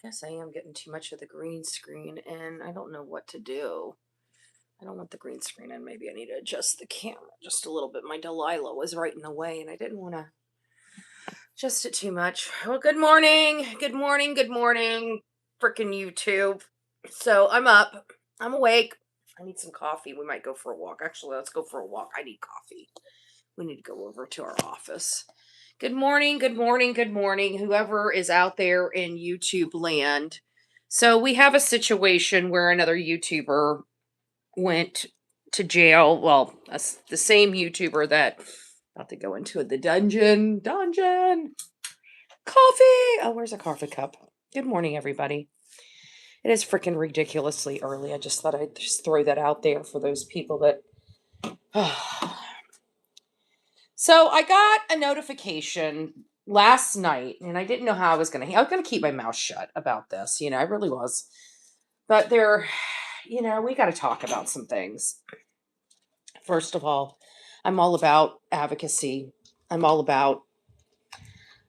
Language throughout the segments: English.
Guess I am getting too much of the green screen and I don't know what to do. I don't want the green screen and maybe I need to adjust the camera just a little bit. My Delilah was right in the way and I didn't want to adjust it too much. Well, good morning. Good morning. Good morning. Freaking YouTube. So I'm up. I'm awake. I need some coffee. We might go for a walk. Actually, let's go for a walk. I need coffee. We need to go over to our office. Good morning, good morning, good morning, whoever is out there in YouTube land. So, we have a situation where another YouTuber went to jail. Well, the same YouTuber that about to go into the dungeon. Coffee. Oh, where's a coffee cup? Good morning, everybody. It is freaking ridiculously early. I just thought I'd just throw that out there for those people that So I got a notification last night, and I didn't know how I was going to. I was going to keep my mouth shut about this. I really was. But we got to talk about some things. First of all, I'm all about advocacy. I'm all about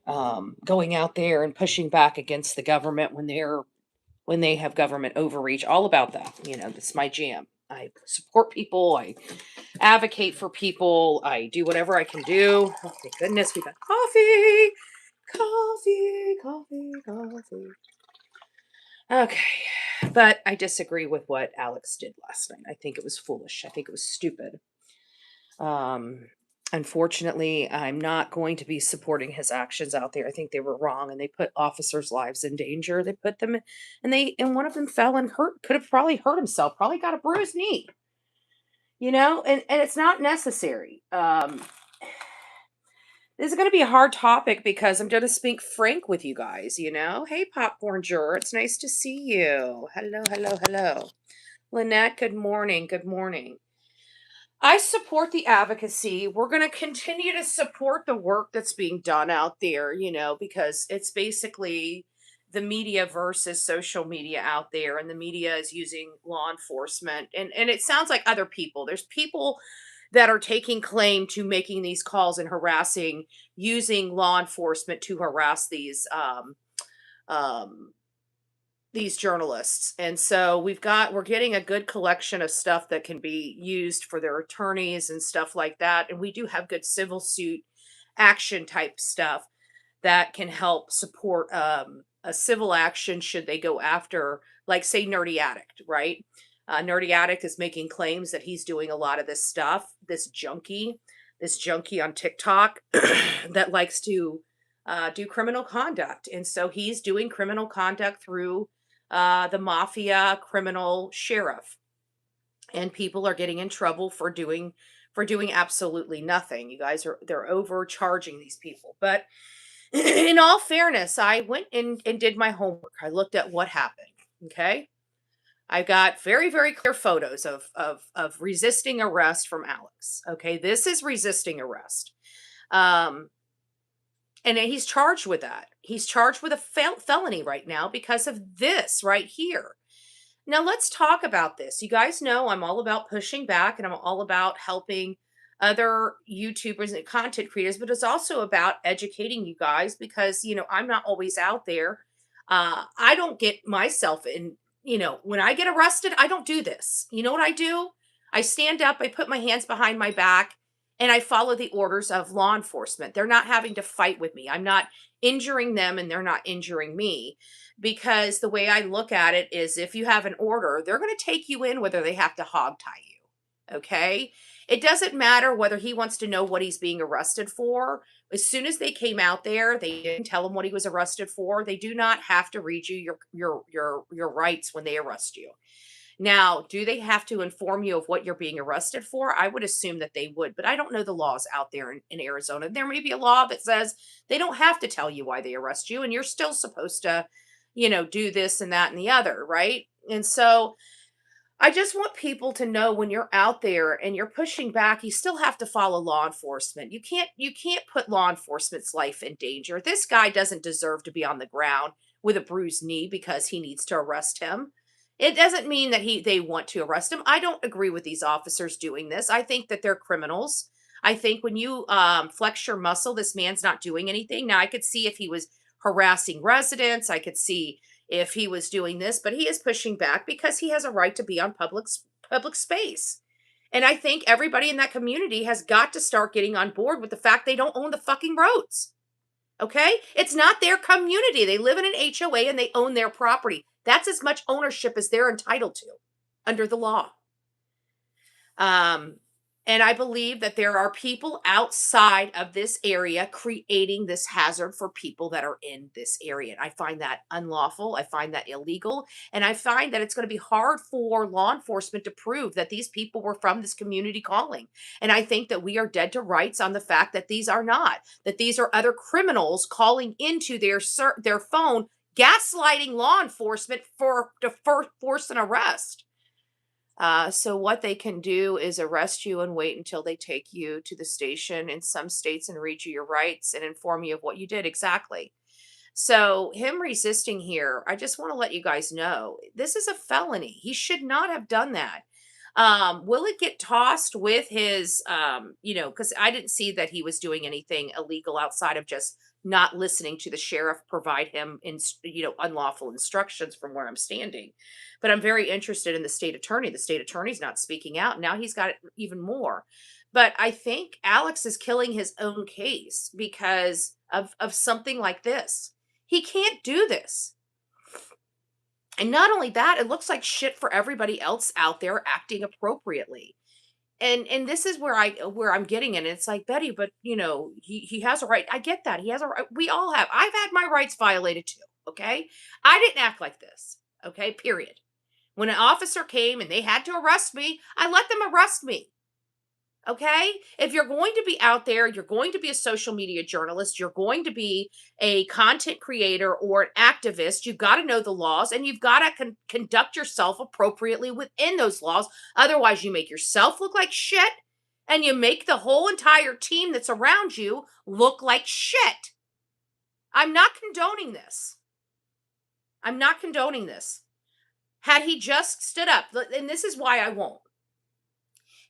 going out there and pushing back against the government when they have government overreach. All about that. That's my jam. I support people. I advocate for people. I do whatever I can do. Oh, thank goodness we got coffee. Coffee, coffee, coffee. Okay. But I disagree with what Alex did last night. I think it was foolish. I think it was stupid. Um, Unfortunately, I'm not going to be supporting his actions out there. I think they were wrong and they put officers' lives in danger. They put them and one of them fell and could have probably hurt himself, probably got a bruised knee. And it's not necessary. This is going to be a hard topic because I'm going to speak frank with you guys. Hey, popcorn juror, it's nice to see you. Hello, hello, hello. Lynette, good morning. Good morning. I support the advocacy. We're going to continue to support the work that's being done out there, because it's basically the media versus social media out there, and the media is using law enforcement. And it sounds like other people. There's people that are taking claim to making these calls and harassing, using law enforcement to harass um, these journalists. And so we're getting a good collection of stuff that can be used for their attorneys and stuff like that. And we do have good civil suit action type stuff that can help support a civil action should they go after, like, say, Nerdy Addict, right? Nerdy Addict is making claims that he's doing a lot of this stuff, this junkie on TikTok that likes to do criminal conduct. And so he's doing criminal conduct through the mafia criminal sheriff, and people are getting in trouble for doing absolutely nothing. They're overcharging these people. But in all fairness, I went in and did my homework. I looked at what happened. Okay. I got very, very clear photos of resisting arrest from Alex. Okay, this is resisting arrest. Um, and he's charged with that. He's charged with a felony right now because of this right here. Now, let's talk about this. You guys know I'm all about pushing back and I'm all about helping other YouTubers and content creators, but it's also about educating you guys because I'm not always out there. I don't get myself when I get arrested, I don't do this. You know what I do? I stand up, I put my hands behind my back, and I follow the orders of law enforcement. They're not having to fight with me. I'm not injuring them and they're not injuring me, because the way I look at it is, if you have an order, they're going to take you in whether they have to hog tie you. Okay? It doesn't matter whether he wants to know what he's being arrested for. As soon as they came out there, they didn't tell him what he was arrested for. They do not have to read you your rights when they arrest you. Now, do they have to inform you of what you're being arrested for? I would assume that they would, but I don't know the laws out there in Arizona. There may be a law that says they don't have to tell you why they arrest you, and you're still supposed to do this and that and the other, right? And so I just want people to know, when you're out there and you're pushing back, you still have to follow law enforcement. You can't put law enforcement's life in danger. This guy doesn't deserve to be on the ground with a bruised knee because he needs to arrest him. It doesn't mean that they want to arrest him. I don't agree with these officers doing this. I think that they're criminals. I think when you flex your muscle, this man's not doing anything. Now, I could see if he was harassing residents. I could see if he was doing this, but he is pushing back because he has a right to be on public space. And I think everybody in that community has got to start getting on board with the fact they don't own the fucking roads. Okay? It's not their community. They live in an HOA and they own their property. That's as much ownership as they're entitled to under the law. And I believe that there are people outside of this area creating this hazard for people that are in this area. And I find that unlawful. I find that illegal. And I find that it's going to be hard for law enforcement to prove that these people were from this community calling. And I think that we are dead to rights on the fact that these are not, that these are other criminals calling into their phone, gaslighting law enforcement to force an arrest. So what they can do is arrest you and wait until they take you to the station in some states and read you your rights and inform you of what you did exactly. So him resisting here, I just want to let you guys know, this is a felony. He should not have done that. Will it get tossed with his, because I didn't see that he was doing anything illegal outside of just not listening to the sheriff provide him unlawful instructions from where I'm standing. But I'm very interested in the state attorney. The state attorney's not speaking out. Now he's got even more. But I think Alex is killing his own case because of something like this. He can't do this. And not only that, it looks like shit for everybody else out there acting appropriately. And this is where I'm getting it. It's like, Betty, but he has a right. I get that. He has a right. We all have. I've had my rights violated too. Okay. I didn't act like this. Okay. Period. When an officer came and they had to arrest me, I let them arrest me. Okay? If you're going to be out there, you're going to be a social media journalist, you're going to be a content creator or an activist, you've got to know the laws and you've got to conduct yourself appropriately within those laws. Otherwise, you make yourself look like shit and you make the whole entire team that's around you look like shit. I'm not condoning this. I'm not condoning this. Had he just stood up, and this is why I won't.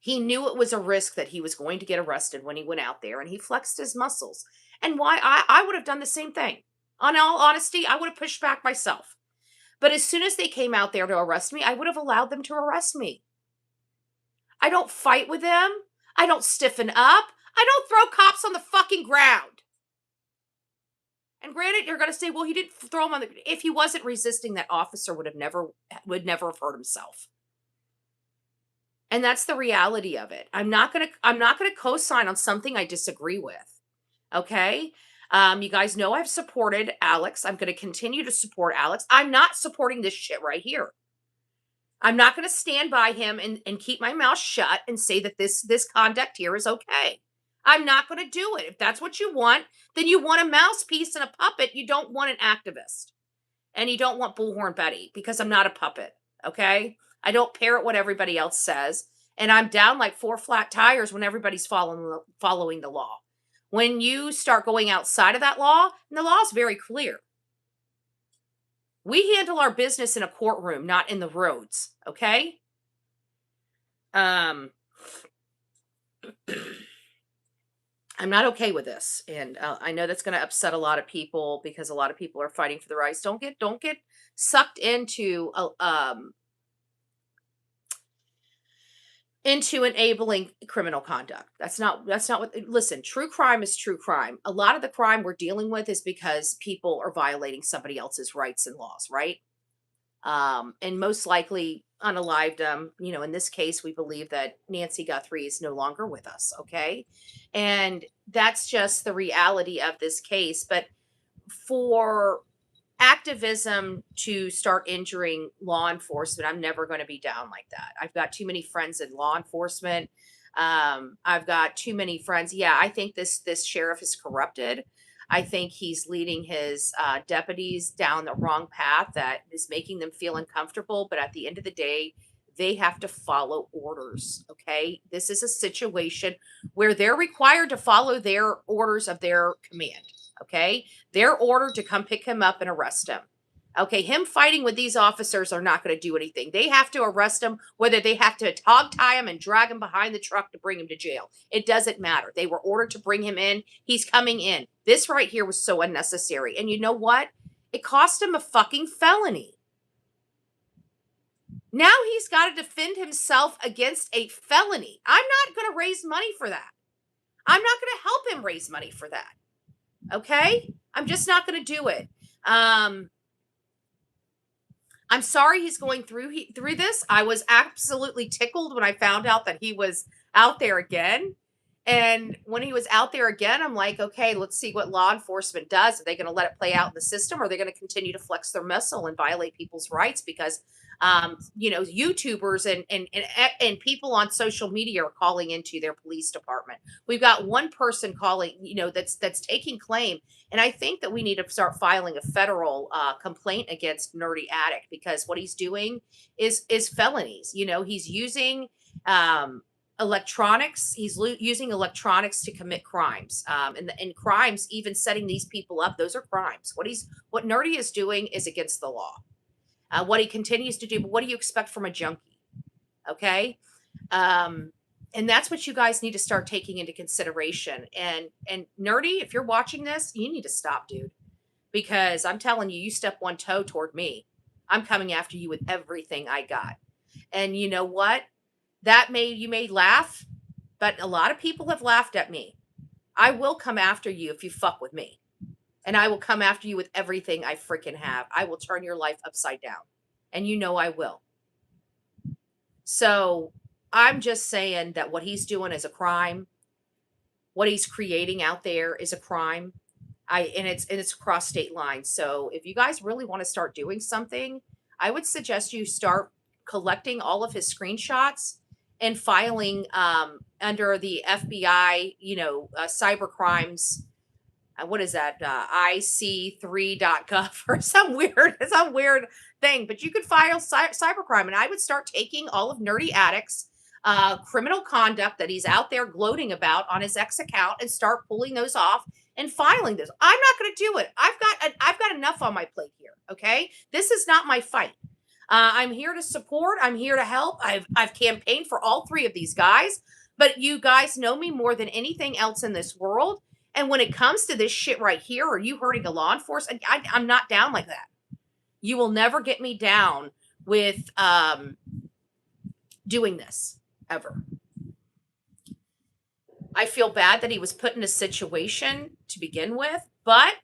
He knew it was a risk that he was going to get arrested when he went out there, and he flexed his muscles. And why I would have done the same thing. On all honesty, I would have pushed back myself. But as soon as they came out there to arrest me, I would have allowed them to arrest me. I don't fight with them. I don't stiffen up. I don't throw cops on the fucking ground. And granted, you're going to say, well, he didn't throw him on the... If he wasn't resisting, that officer would never have hurt himself. And that's the reality of it. I'm not going to co-sign on something I disagree with. Okay? You guys know I've supported Alex. I'm going to continue to support Alex. I'm not supporting this shit right here. I'm not going to stand by him and keep my mouth shut and say that this conduct here is okay. I'm not going to do it. If that's what you want, then you want a mouthpiece and a puppet. You don't want an activist. And you don't want Bullhorn Betty, because I'm not a puppet. Okay? I don't parrot what everybody else says. And I'm down like 4 flat tires when everybody's following the law. When you start going outside of that law, and the law is very clear. We handle our business in a courtroom, not in the roads. Okay? I'm not okay with this, and I know that's going to upset a lot of people because a lot of people are fighting for the rights. Don't get sucked into enabling criminal conduct. That's not what. Listen, true crime is true crime. A lot of the crime we're dealing with is because people are violating somebody else's rights and laws, right? And most likely unalived them. In this case, we believe that Nancy Guthrie is no longer with us. Okay. And that's just the reality of this case. But for activism to start injuring law enforcement, I'm never going to be down like that. I've got too many friends in law enforcement. I've got too many friends. Yeah, I think this sheriff is corrupted. I think he's leading his deputies down the wrong path that is making them feel uncomfortable. But at the end of the day, they have to follow orders. Okay. This is a situation where they're required to follow their orders of their command. Okay. They're ordered to come pick him up and arrest him. Okay. Him fighting with these officers are not going to do anything. They have to arrest him, whether they have to hog tie him and drag him behind the truck to bring him to jail. It doesn't matter. They were ordered to bring him in. He's coming in. This right here was so unnecessary. And you know what? It cost him a fucking felony. Now he's got to defend himself against a felony. I'm not going to raise money for that. I'm not going to help him raise money for that. Okay? I'm just not going to do it. I'm sorry he's going through this. I was absolutely tickled when I found out that he was out there again. And when he was out there again, I'm like, okay, let's see what law enforcement does. Are they going to let it play out in the system? Or are they going to continue to flex their muscle and violate people's rights? Because, YouTubers and people on social media are calling into their police department. We've got one person calling, that's taking claim. And I think that we need to start filing a federal complaint against Nerdy Addict, because what he's doing is felonies. He's using electronics. He's using electronics to commit crimes, and crimes, even setting these people up, those are crimes. What Nerdy is doing is against the law. What he continues to do, but what do you expect from a junkie? Okay. And that's what you guys need to start taking into consideration. And Nerdy, if you're watching this, you need to stop, dude, because I'm telling you, you step one toe toward me, I'm coming after you with everything I got. And you know what? You may laugh, but a lot of people have laughed at me. I will come after you if you fuck with me. And I will come after you with everything I freaking have. I will turn your life upside down. And I will. So I'm just saying that what he's doing is a crime. What he's creating out there is a crime. And it's across state lines. So if you guys really want to start doing something, I would suggest you start collecting all of his screenshots and filing under the FBI, cyber crimes. What is that? IC3.gov or some weird thing. But you could file cybercrime, and I would start taking all of Nerdy Addict's criminal conduct that he's out there gloating about on his ex account and start pulling those off and filing this. I'm not going to do it. I've got enough on my plate here. Okay, this is not my fight. I'm here to support. I'm here to help. I've campaigned for all three of these guys, but you guys know me more than anything else in this world. And when it comes to this shit right here, or you hurting a law enforcement, I'm not down like that. You will never get me down with doing this ever. I feel bad that he was put in a situation to begin with, but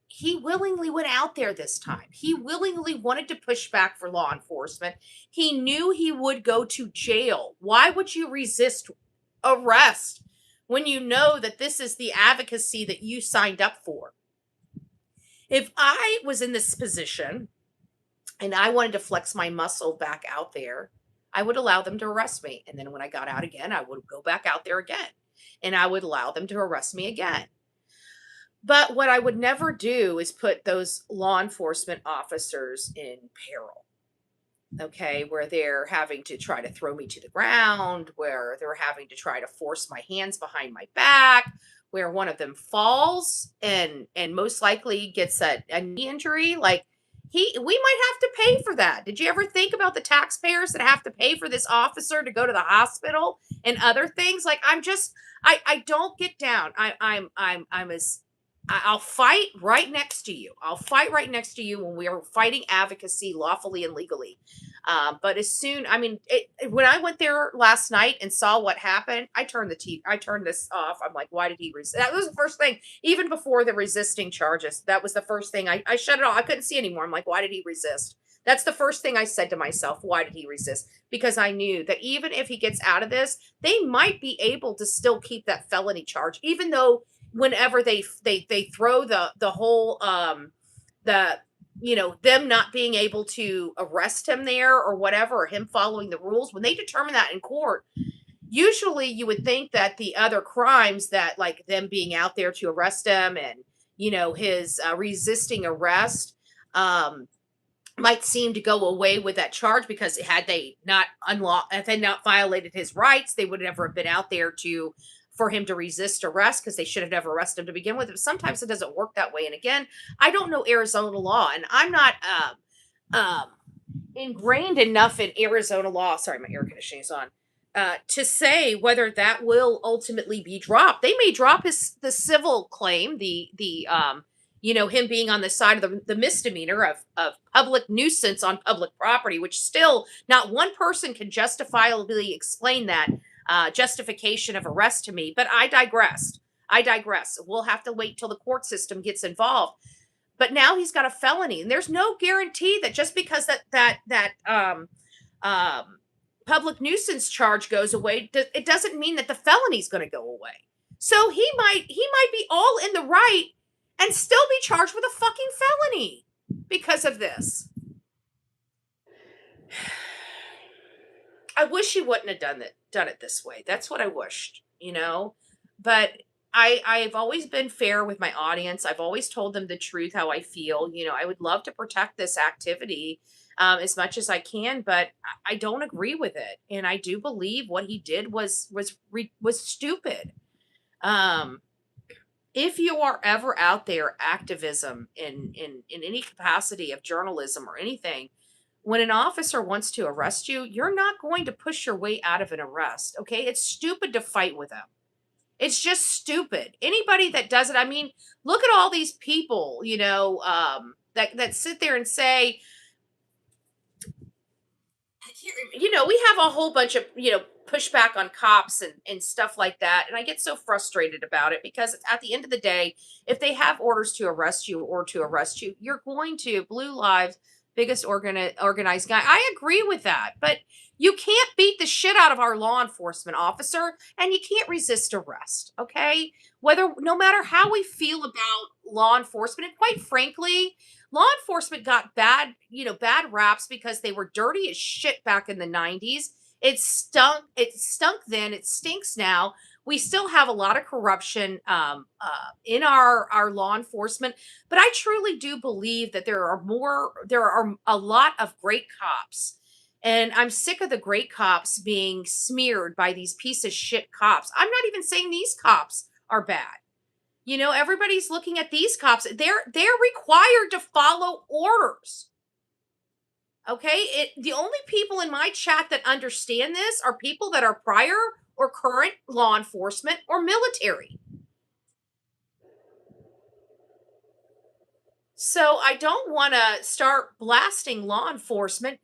he willingly went out there this time. He willingly wanted to push back for law enforcement. He knew he would go to jail. Why would you resist arrest when you know that this is the advocacy that you signed up for? If I was in this position and I wanted to flex my muscle back out there, I would allow them to arrest me. And then when I got out again, I would go back out there again and I would allow them to arrest me again. But what I would never do is put those law enforcement officers in peril, okay, where they're having to try to throw me to the ground, where they're having to try to force my hands behind my back, where one of them falls and most likely gets a knee injury. Like we might have to pay for that. Did you ever think about the taxpayers that have to pay for this officer to go to the hospital and other things? Like I don't get down. I'll fight right next to you. I'll fight right next to you when we are fighting advocacy lawfully and legally. But when I went there last night and saw what happened, I turned this off. I'm like, why did he resist? That was the first thing, even before the resisting charges. That was the first thing. I shut it off. I couldn't see anymore. I'm like, why did he resist? That's the first thing I said to myself. Why did he resist? Because I knew that even if he gets out of this, they might be able to still keep that felony charge, even though whenever they throw the whole them not being able to arrest him there or whatever, or him following the rules, when they determine that in court, usually you would think that the other crimes, that like them being out there to arrest him and his resisting arrest might seem to go away with that charge, because had they not violated his rights, they would never have been out there for him to resist arrest, because they should have never arrested him to begin with. But sometimes it doesn't work that way. And again, I don't know Arizona law, and I'm not ingrained enough in Arizona law. Sorry, my air conditioning is on. To say whether that will ultimately be dropped. They may drop the civil claim, the him being on the side of the misdemeanor of public nuisance on public property, which still not one person can justifiably explain that justification of arrest to me. But I digressed. I digress. We'll have to wait till the court system gets involved. But now he's got a felony, and there's no guarantee that just because um, public nuisance charge goes away, it doesn't mean that the felony's going to go away. So he might be all in the right and still be charged with a fucking felony because of this. I wish he wouldn't have done it this way. That's what I wished, But I've always been fair with my audience. I've always told them the truth, how I feel. I would love to protect this activity as much as I can, but I don't agree with it, and I do believe what he did was stupid. Um, if you are ever out there activism in any capacity of journalism or anything, when an officer wants to arrest you, you're not going to push your way out of an arrest. Okay, it's stupid to fight with them. It's just stupid. Anybody that does it, I mean, look at all these people, that sit there and say, we have a whole bunch of, pushback on cops and stuff like that. And I get so frustrated about it because at the end of the day, if they have orders to arrest you or to arrest you, you're going to. Blue Lives, biggest organized guy. I agree with that. But you can't beat the shit out of our law enforcement officer, and you can't resist arrest. Okay. No matter how we feel about law enforcement, and quite frankly, law enforcement got bad raps because they were dirty as shit back in the 90s. It stunk then, it stinks now. We still have a lot of corruption in our law enforcement, but I truly do believe that there are a lot of great cops. And I'm sick of the great cops being smeared by these piece of shit cops. I'm not even saying these cops are bad. Everybody's looking at these cops. They're required to follow orders. Okay? The only people in my chat that understand this are people that are prior or current law enforcement or military. So I don't want to start blasting law enforcement.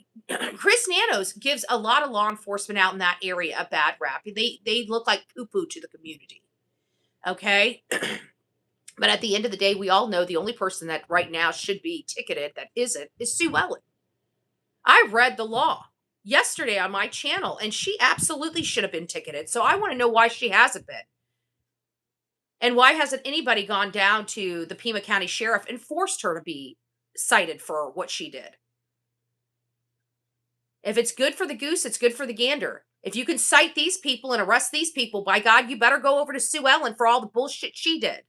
Chris Nanos gives a lot of law enforcement out in that area a bad rap. They look like poo-poo to the community. Okay? But at the end of the day, we all know the only person that right now should be ticketed that isn't is Sue Ellen. I read the law yesterday on my channel, and she absolutely should have been ticketed. So I want to know why she hasn't been. And why hasn't anybody gone down to the Pima County Sheriff and forced her to be cited for what she did? If it's good for the goose, it's good for the gander. If you can cite these people and arrest these people, by God, you better go over to Sue Ellen for all the bullshit she did.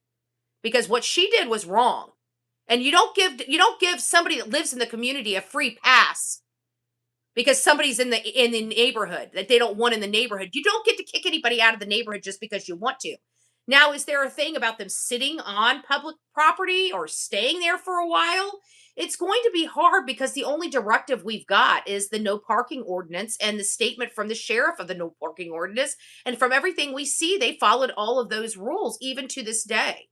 Because what she did was wrong. And you don't give somebody that lives in the community a free pass because somebody's in the neighborhood that they don't want in the neighborhood. You don't get to kick anybody out of the neighborhood just because you want to. Now, is there a thing about them sitting on public property or staying there for a while? It's going to be hard because the only directive we've got is the no parking ordinance and the statement from the sheriff of the no parking ordinance. And from everything we see, they followed all of those rules even to this day.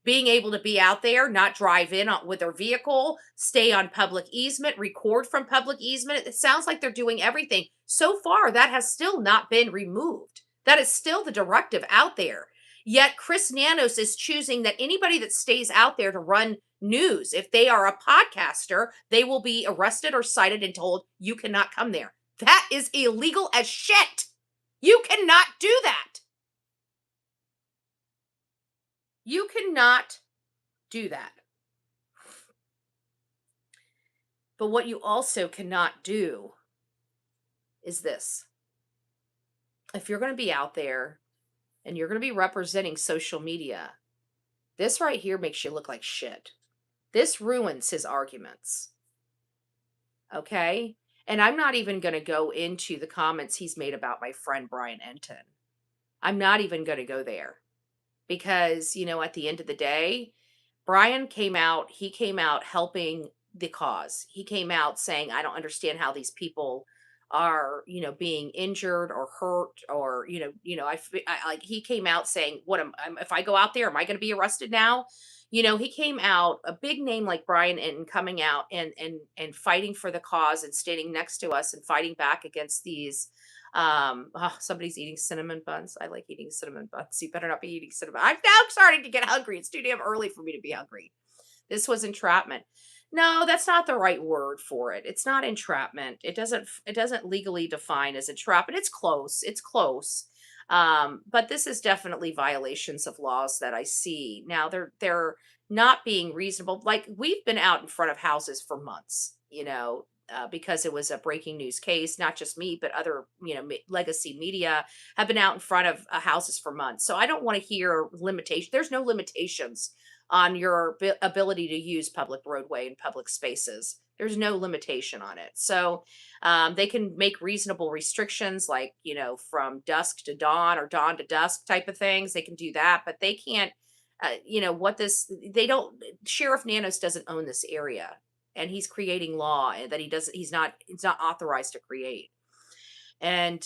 Being able to be out there, not drive in with their vehicle, stay on public easement, record from public easement. It sounds like they're doing everything. So far, that has still not been removed. That is still the directive out there. Yet Chris Nanos is choosing that anybody that stays out there to run news, if they are a podcaster, they will be arrested or cited and told, you cannot come there. That is illegal as shit. You cannot do that. You cannot do that. But what you also cannot do is this. If you're going to be out there and you're going to be representing social media, this right here makes you look like shit. This ruins his arguments. Okay? And I'm not even going to go into the comments he's made about my friend Brian Enton. I'm not even going to go there. Because, at the end of the day, Brian came out helping the cause. He came out saying, I don't understand how these people are, being injured or hurt or, he came out saying, if I go out there, am I going to be arrested now? He came out, a big name like Brian Enton coming out and fighting for the cause and standing next to us and fighting back against these. Somebody's eating cinnamon buns. I like eating cinnamon buns. You better not be eating cinnamon. I'm now starting to get hungry. It's too damn early for me to be hungry. This was entrapment. No, that's not the right word for it. It's not entrapment. It doesn't legally define as entrapment. It's close. It's close. But this is definitely violations of laws that I see. Now they're not being reasonable. Like, we've been out in front of houses for months, because it was a breaking news case. Not just me, but other, legacy media have been out in front of houses for months. So I don't want to hear limitation. There's no limitations on your ability to use public roadway and public spaces. There's no limitation on it. So they can make reasonable restrictions, like, from dusk to dawn or dawn to dusk type of things. They can do that, but they can't, they don't, Sheriff Nanos doesn't own this area, and he's creating law that he's not authorized to create. And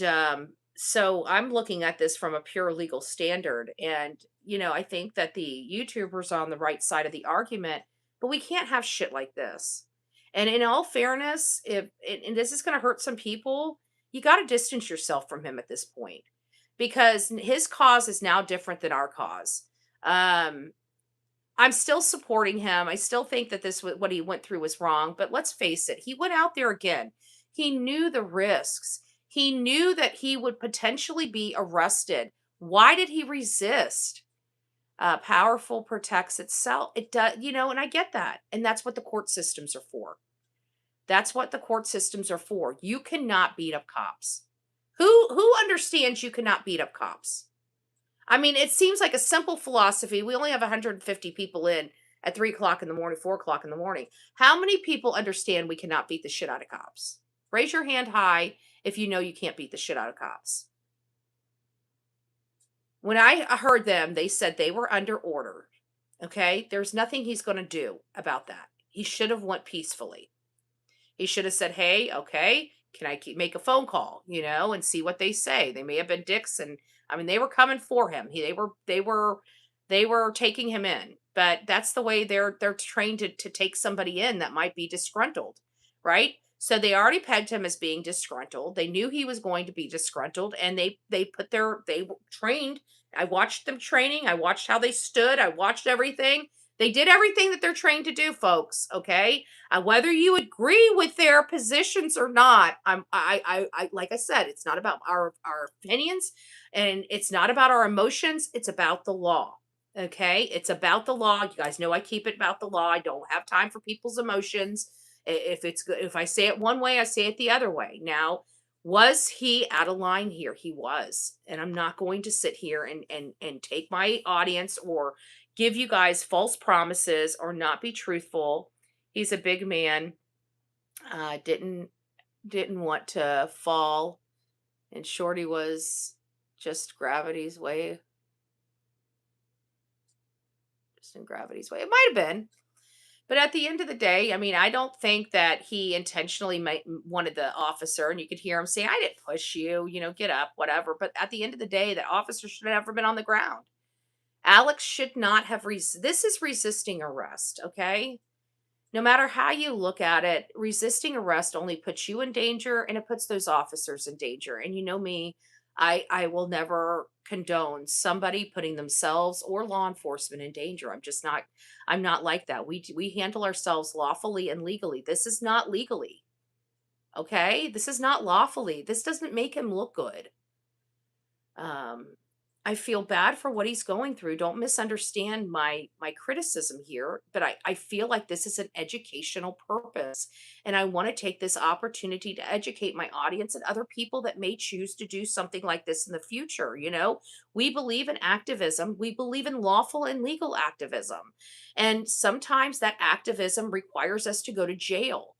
so I'm looking at this from a pure legal standard. And, I think that the YouTubers are on the right side of the argument, but we can't have shit like this. And in all fairness, if and this is going to hurt some people, you got to distance yourself from him at this point, because his cause is now different than our cause. Um, I'm still supporting him. I still think that what he went through was wrong, but let's face it, he went out there again. He knew the risks. He knew that he would potentially be arrested. Why did he resist? Powerful protects itself. It does, and I get that. And that's what the court systems are for. That's what the court systems are for. You cannot beat up cops. Who understands you cannot beat up cops? I mean, it seems like a simple philosophy. We only have 150 people in at 3 o'clock in the morning, 4 o'clock in the morning. How many people understand we cannot beat the shit out of cops? Raise your hand high if you know you can't beat the shit out of cops. When I heard them, they said they were under order. Okay? There's nothing he's going to do about that. He should have went peacefully. He should have said, "Hey, okay, can I make a phone call, and see what they say?" They may have been dicks, and I mean, they were coming for him. They were taking him in. But that's the way they're trained to take somebody in that might be disgruntled, right? So they already pegged him as being disgruntled. They knew he was going to be disgruntled, and they were trained. I watched them training. I watched how they stood. I watched everything. They did everything that they're trained to do, folks. Okay, whether you agree with their positions or not, like I said, it's not about our opinions, and it's not about our emotions. It's about the law. Okay, it's about the law. You guys know I keep it about the law. I don't have time for people's emotions. If I say it one way, I say it the other way. Now, was he out of line here? He was, and I'm not going to sit here and take my audience or give you guys false promises or not be truthful. He's a big man. Didn't want to fall, and Shorty was just gravity's way. Just in gravity's way. It might have been. But at the end of the day, I mean, I don't think that he intentionally wanted the officer, and you could hear him say, "I didn't push you, get up, whatever." But at the end of the day, that officer should have never been on the ground. Alex should not have this is resisting arrest, okay? No matter how you look at it, resisting arrest only puts you in danger, and it puts those officers in danger. And you know me, I will never condone somebody putting themselves or law enforcement in danger. I'm not like that. We handle ourselves lawfully and legally. This is not legally. Okay? This is not lawfully. This doesn't make him look good. I feel bad for what he's going through. Don't misunderstand my criticism here, but I feel like this is an educational purpose. And I want to take this opportunity to educate my audience and other people that may choose to do something like this in the future. We believe in activism. We believe in lawful and legal activism. And sometimes that activism requires us to go to jail.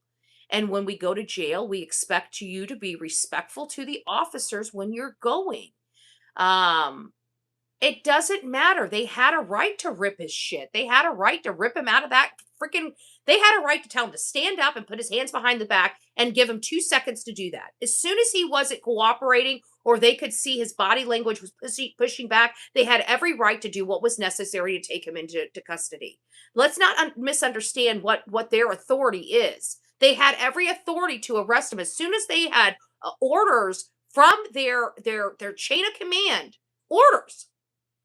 And when we go to jail, we expect you to be respectful to the officers when you're going. It doesn't matter. They had a right to rip his shit. They had a right to rip him out of that they had a right to tell him to stand up and put his hands behind the back and give him 2 seconds to do that. As soon as he wasn't cooperating or they could see his body language was pushing back. They had every right to do what was necessary to take him into custody. Let's not misunderstand what their authority is. They had every authority to arrest him as soon as they had orders from their chain of command. Orders.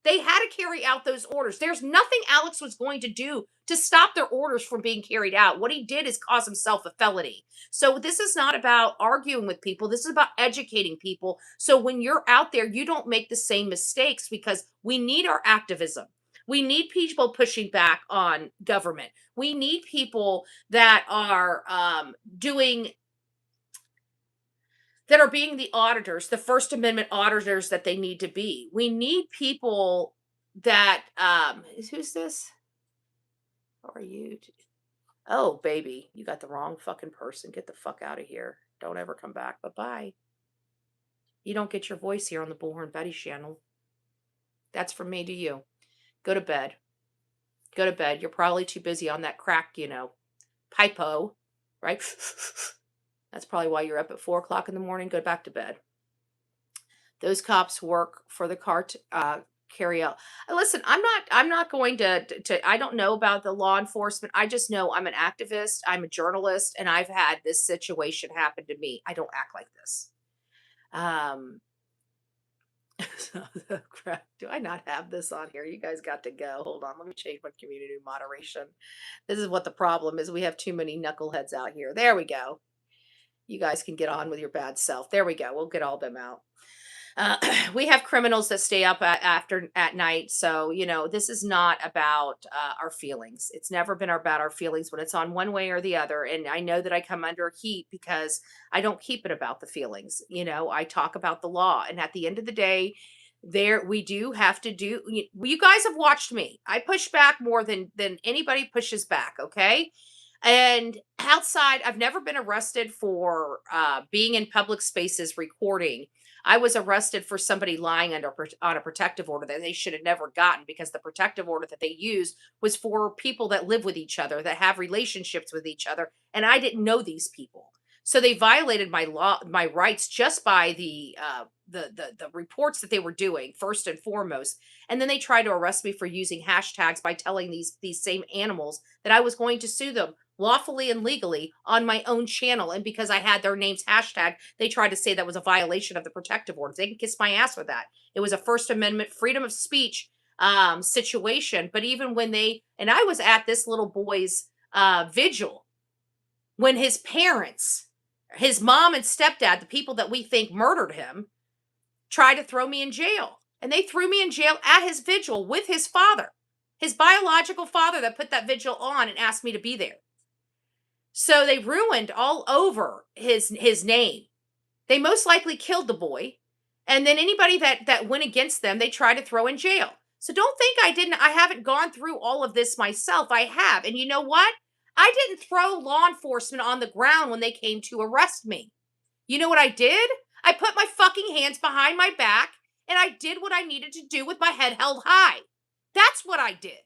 They had to carry out those orders. There's nothing Alex was going to do to stop their orders from being carried out. What he did is cause himself a felony. So this is not about arguing with people. This is about educating people. So when you're out there, you don't make the same mistakes, because we need our activism. We need people pushing back on government. We need people that are doing that are being the auditors, the First Amendment auditors that they need to be. We need people that who's this? How are you? Oh, baby, you got the wrong fucking person. Get the fuck out of here. Don't ever come back. Bye-bye. You don't get your voice here on the Bullhorn Betty channel. That's from me to you. Go to bed. Go to bed. You're probably too busy on that crack, pipo, right? That's probably why you're up at 4 o'clock in the morning. Go back to bed. Those cops work for the carry out. Listen, I'm not going to, I don't know about the law enforcement. I just know I'm an activist. I'm a journalist, and I've had this situation happen to me. I don't act like this. Crap. Do I not have this on here? You guys got to go. Hold on. Let me change my community moderation. This is what the problem is. We have too many knuckleheads out here. There we go. You guys can get on with your bad self. There we go. We'll get all them out. We have criminals that stay up at night. So, this is not about our feelings. It's never been about our feelings when it's on one way or the other. And I know that I come under heat because I don't keep it about the feelings. I talk about the law. And at the end of the day, we do have to do, you guys have watched me. I push back more than anybody pushes back. Okay. And outside, I've never been arrested for being in public spaces recording. I was arrested for somebody lying on a protective order that they should have never gotten, because the protective order that they used was for people that live with each other, that have relationships with each other, and I didn't know these people. So they violated my rights, just by the reports that they were doing, first and foremost. And then they tried to arrest me for using hashtags by telling these same animals that I was going to sue them lawfully and legally on my own channel. And because I had their names hashtag, they tried to say that was a violation of the protective orders. They can kiss my ass for that. It was a First Amendment freedom of speech situation. But even when and I was at this little boy's vigil when his parents, his mom and stepdad, the people that we think murdered him, tried to throw me in jail. And they threw me in jail at his vigil with his father, his biological father, that put that vigil on and asked me to be there. So they ruined all over his name. They most likely killed the boy. And then anybody that went against them, they tried to throw in jail. So don't think I haven't gone through all of this myself. I have. And you know what? I didn't throw law enforcement on the ground when they came to arrest me. You know what I did? I put my fucking hands behind my back, and I did what I needed to do with my head held high. That's what I did.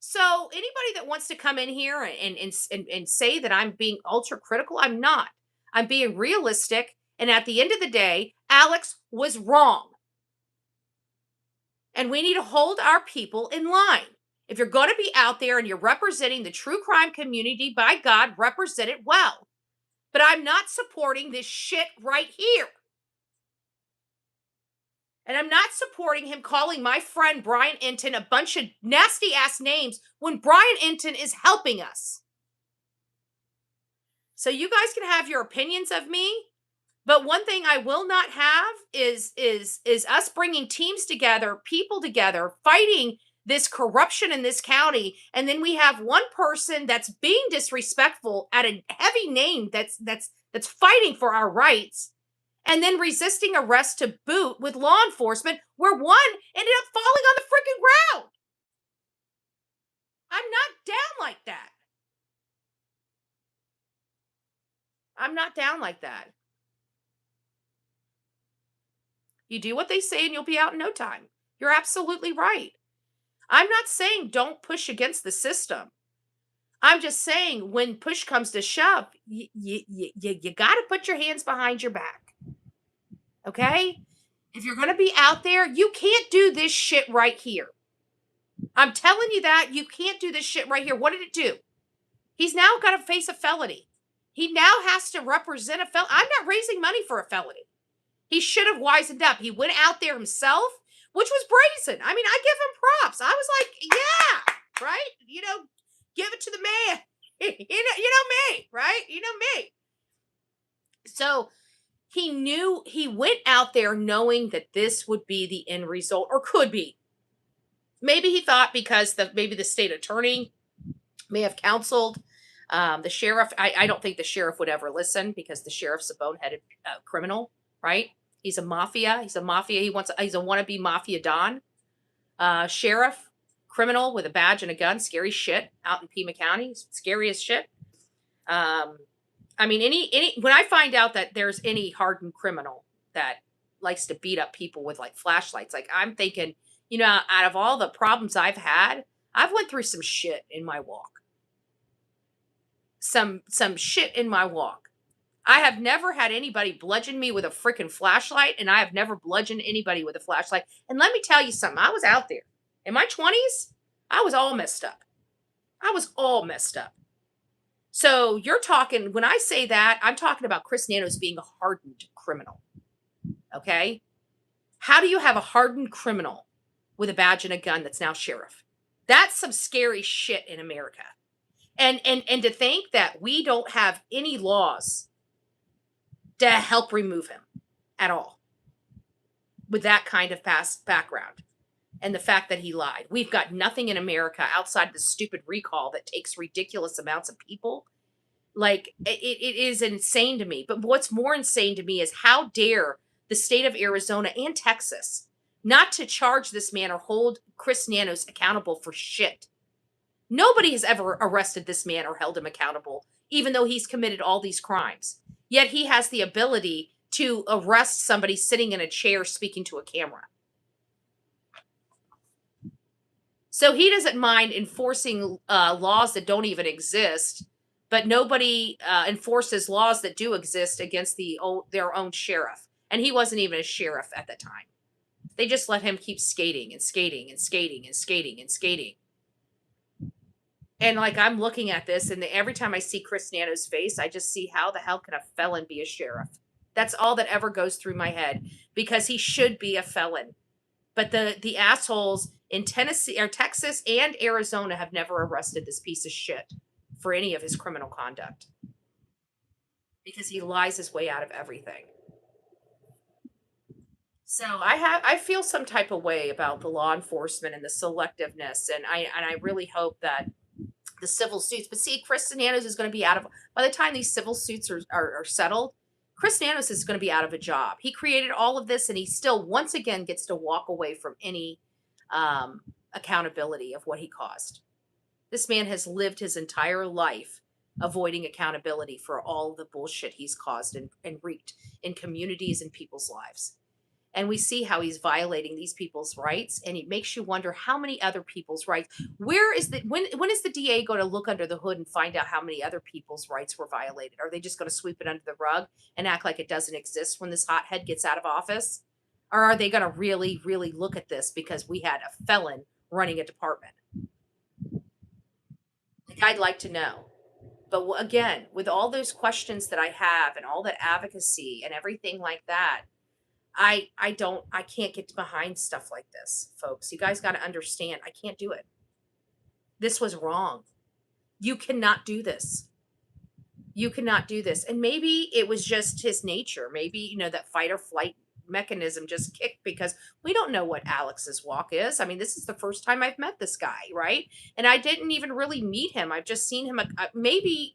So anybody that wants to come in here and say that I'm being ultra critical, I'm not. I'm being realistic. And at the end of the day, Alex was wrong. And we need to hold our people in line. If you're going to be out there and you're representing the true crime community, by God, represent it well. But I'm not supporting this shit right here. And I'm not supporting him calling my friend Brian Enton a bunch of nasty ass names when Brian Enton is helping us. So you guys can have your opinions of me, but one thing I will not have is us bringing teams together, people together, fighting this corruption in this county, and then we have one person that's being disrespectful at a heavy name that's fighting for our rights, and then resisting arrest to boot with law enforcement, where one ended up falling on the freaking ground. I'm not down like that. I'm not down like that. You do what they say and you'll be out in no time. You're absolutely right. I'm not saying don't push against the system. I'm just saying when push comes to shove, you got to put your hands behind your back. Okay? If you're going to be out there, you can't do this shit right here. I'm telling you that you can't do this shit right here. What did it do? He's now got to face a felony. He now has to represent a felony. I'm not raising money for a felony. He should have wisened up. He went out there himself, which was brazen. I mean, I give him props. I was like, yeah, right? Give it to the man. Me, right? Me. So he went out there knowing that this would be the end result, or could be. Maybe he thought because maybe the state attorney may have counseled the sheriff. I don't think the sheriff would ever listen, because the sheriff's a boneheaded criminal, right? He's a mafia. He's a wannabe mafia don. Sheriff, criminal with a badge and a gun, scary shit out in Pima County, scary as shit. I mean, when I find out that there's any hardened criminal that likes to beat up people with like flashlights, like I'm thinking, out of all the problems I've had, I've went through some shit in my walk. Some shit in my walk. I have never had anybody bludgeon me with a freaking flashlight, and I have never bludgeoned anybody with a flashlight. And let me tell you something. I was out there in my 20s. I was all messed up. So you're talking, when I say that, I'm talking about Chris Nanos being a hardened criminal. Okay? How do you have a hardened criminal with a badge and a gun that's now sheriff? That's some scary shit in America. And to think that we don't have any laws to help remove him at all with that kind of past background, and the fact that he lied. We've got nothing in America outside the stupid recall that takes ridiculous amounts of people. Like, it is insane to me. But what's more insane to me is how dare the state of Arizona and Texas not to charge this man or hold Chris Nanos accountable for shit. Nobody has ever arrested this man or held him accountable, even though he's committed all these crimes. Yet he has the ability to arrest somebody sitting in a chair speaking to a camera. So he doesn't mind enforcing laws that don't even exist, but nobody enforces laws that do exist against their own sheriff. And he wasn't even a sheriff at the time. They just let him keep skating and skating and skating and skating and skating. And like, I'm looking at this, and every time I see Chris Nanos' face, I just see, how the hell can a felon be a sheriff? That's all that ever goes through my head, because he should be a felon. But the assholes in Tennessee or Texas and Arizona have never arrested this piece of shit for any of his criminal conduct, because he lies his way out of everything. So I feel some type of way about the law enforcement and the selectiveness, and I really hope that the civil suits. But see, Chris Nanos is going to be out of, by the time these civil suits are settled, Chris Nanos is going to be out of a job. He created all of this, and he still once again gets to walk away from any accountability of what he caused. This man has lived his entire life avoiding accountability for all the bullshit he's caused and wreaked in communities and people's lives. And we see how he's violating these people's rights, and it makes you wonder how many other people's rights. When is the DA going to look under the hood and find out how many other people's rights were violated? Are they just going to sweep it under the rug and act like it doesn't exist when this hothead gets out of office? Or are they going to really, really look at this because we had a felon running a department? Like, I'd like to know. But again, with all those questions that I have and all that advocacy and everything like that, I can't get behind stuff like this, folks. You guys got to understand, I can't do it. This was wrong. You cannot do this. You cannot do this. And maybe it was just his nature. Maybe, that fight or flight mechanism just kicked, because we don't know what Alex's walk is. I mean, this is the first time I've met this guy, right? And I didn't even really meet him. I've just seen him maybe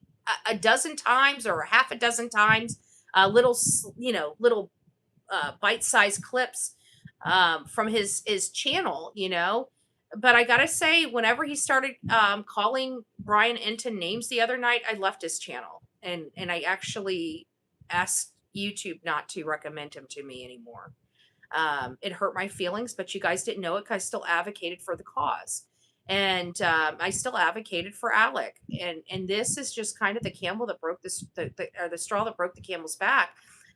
a dozen times or half a dozen times, little bite-sized clips from his channel, But I gotta say, whenever he started calling Brian Enton names the other night, I left his channel, and I actually asked YouTube not to recommend him to me anymore. It hurt my feelings, but you guys didn't know it, because I still advocated for the cause, and I still advocated for Alec, and this is just kind of the camel that broke the straw that broke the camel's back.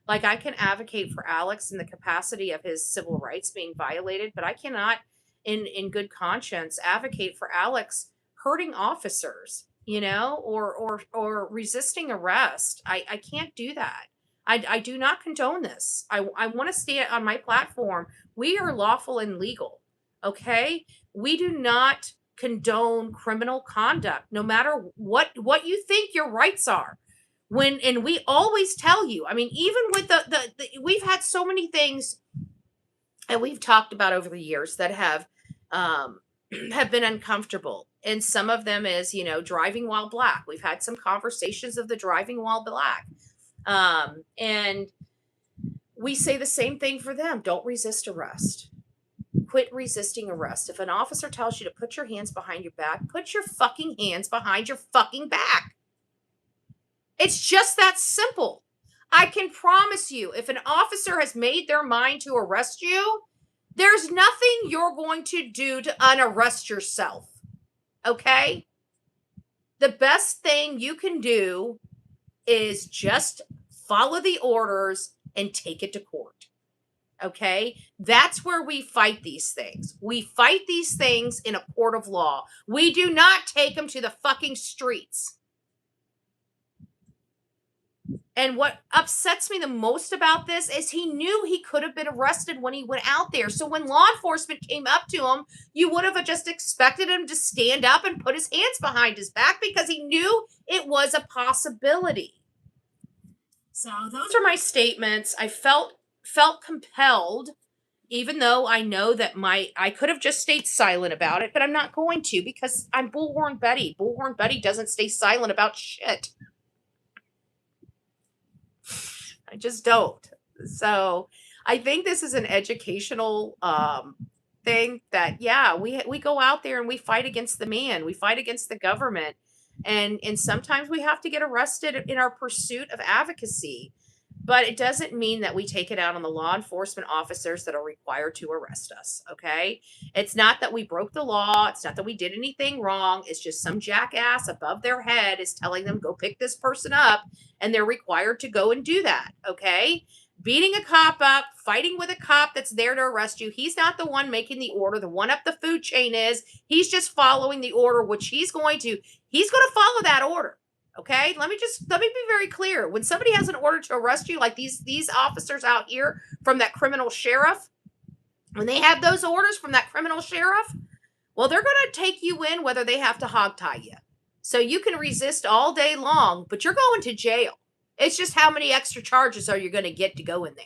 Like, I can advocate for Alex in the capacity of his civil rights being violated, but I cannot, in good conscience, advocate for Alex hurting officers, or resisting arrest. I can't do that. I do not condone this. I want to stay on my platform. We are lawful and legal. Okay? We do not condone criminal conduct, no matter what you think your rights are. And we always tell you, I mean, even with the we've had so many things that we've talked about over the years that um have been uncomfortable. And some of them is, driving while black. We've had some conversations of the driving while black. And we say the same thing for them. Don't resist arrest. Quit resisting arrest. If an officer tells you to put your hands behind your back, put your fucking hands behind your fucking back. It's just that simple. I can promise you, if an officer has made their mind to arrest you, there's nothing you're going to do to unarrest yourself. Okay? The best thing you can do is just follow the orders and take it to court. Okay? That's where we fight these things. We fight these things in a court of law. We do not take them to the fucking streets. And what upsets me the most about this is he knew he could have been arrested when he went out there. So when law enforcement came up to him, you would have just expected him to stand up and put his hands behind his back because he knew it was a possibility. So those are my statements. I felt compelled, even though I know that I could have just stayed silent about it, but I'm not going to because I'm Bullhorn Betty. Bullhorn Betty doesn't stay silent about shit. I just don't. So I think this is an educational thing that, yeah, we go out there and we fight against the man. We fight against the government. And sometimes we have to get arrested in our pursuit of advocacy. But it doesn't mean that we take it out on the law enforcement officers that are required to arrest us, okay? It's not that we broke the law. It's not that we did anything wrong. It's just some jackass above their head is telling them, go pick this person up, and they're required to go and do that, okay? Beating a cop up, fighting with a cop that's there to arrest you. He's not the one making the order. The one up the food chain is. He's just following the order, which he's going to follow that order. Okay, let me be very clear. When somebody has an order to arrest you, like these officers out here from that criminal sheriff, when they have those orders from that criminal sheriff, well, they're going to take you in whether they have to hogtie you. So you can resist all day long, but you're going to jail. It's just how many extra charges are you going to get to go in there?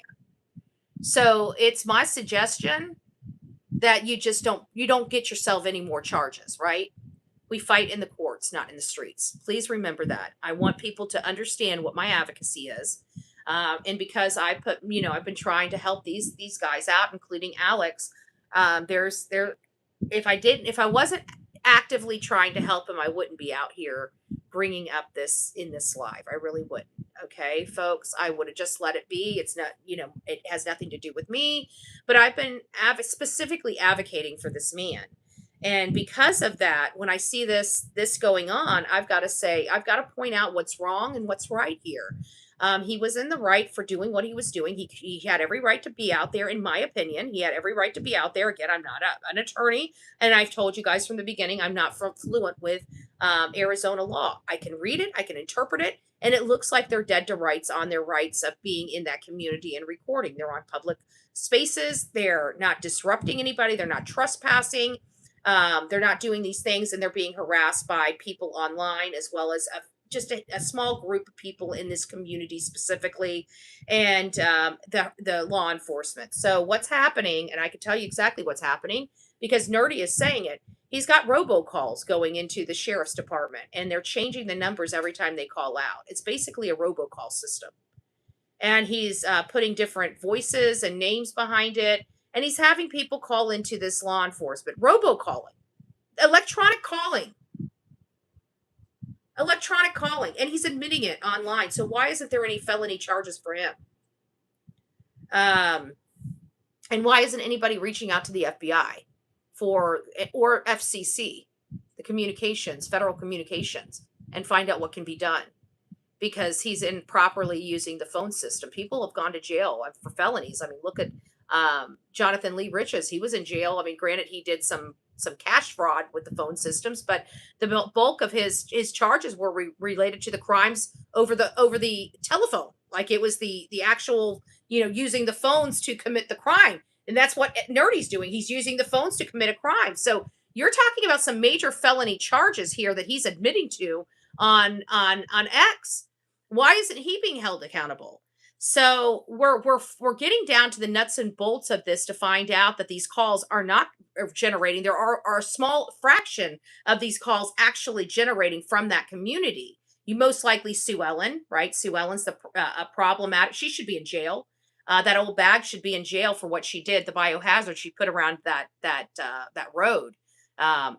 So it's my suggestion that you don't get yourself any more charges, right? We fight in the courts, not in the streets. Please remember that. I want people to understand what my advocacy is. And because I've been trying to help these guys out, including Alex, if I wasn't actively trying to help him, I wouldn't be out here bringing up this in this live. I really wouldn't. Okay, folks, I would have just let it be. It's not, it has nothing to do with me, but I've been specifically advocating for this man. And because of that, when I see this going on, I've got to point out what's wrong and what's right here. He was in the right for doing what he was doing. He had every right to be out there, in my opinion. He had every right to be out there. Again, I'm not an attorney, and I've told you guys from the beginning, I'm not fluent with Arizona law. I can read it, I can interpret it, and it looks like they're dead to rights on their rights of being in that community and recording. They're on public spaces. They're not disrupting anybody. They're not trespassing. They're not doing these things, and they're being harassed by people online, as well as just a small group of people in this community specifically, and the law enforcement. So what's happening, and I can tell you exactly what's happening because Nerdy is saying it. He's got robocalls going into the sheriff's department, and they're changing the numbers every time they call out. It's basically a robocall system. And he's putting different voices and names behind it. And he's having people call into this law enforcement, robocalling, electronic calling, and he's admitting it online. So why isn't there any felony charges for him? And why isn't anybody reaching out to the FBI or FCC, the communications, federal communications, and find out what can be done? because he's improperly using the phone system. People have gone to jail for felonies. I mean, look at Jonathan Lee Riches. He was in jail. I mean, granted, he did some cash fraud with the phone systems, but the bulk of his charges were related to the crimes over the telephone. Like it was the actual, using the phones to commit the crime. And that's what Nerdy's doing. He's using the phones to commit a crime. So you're talking about some major felony charges here that he's admitting to on X. Why isn't he being held accountable? So we're getting down to the nuts and bolts of this to find out that these calls are not generating. There are a small fraction of these calls actually generating from that community. You most likely Sue Ellen, right? Sue Ellen's the a problematic. She should be in jail. That old bag should be in jail for what she did, the biohazard she put around that road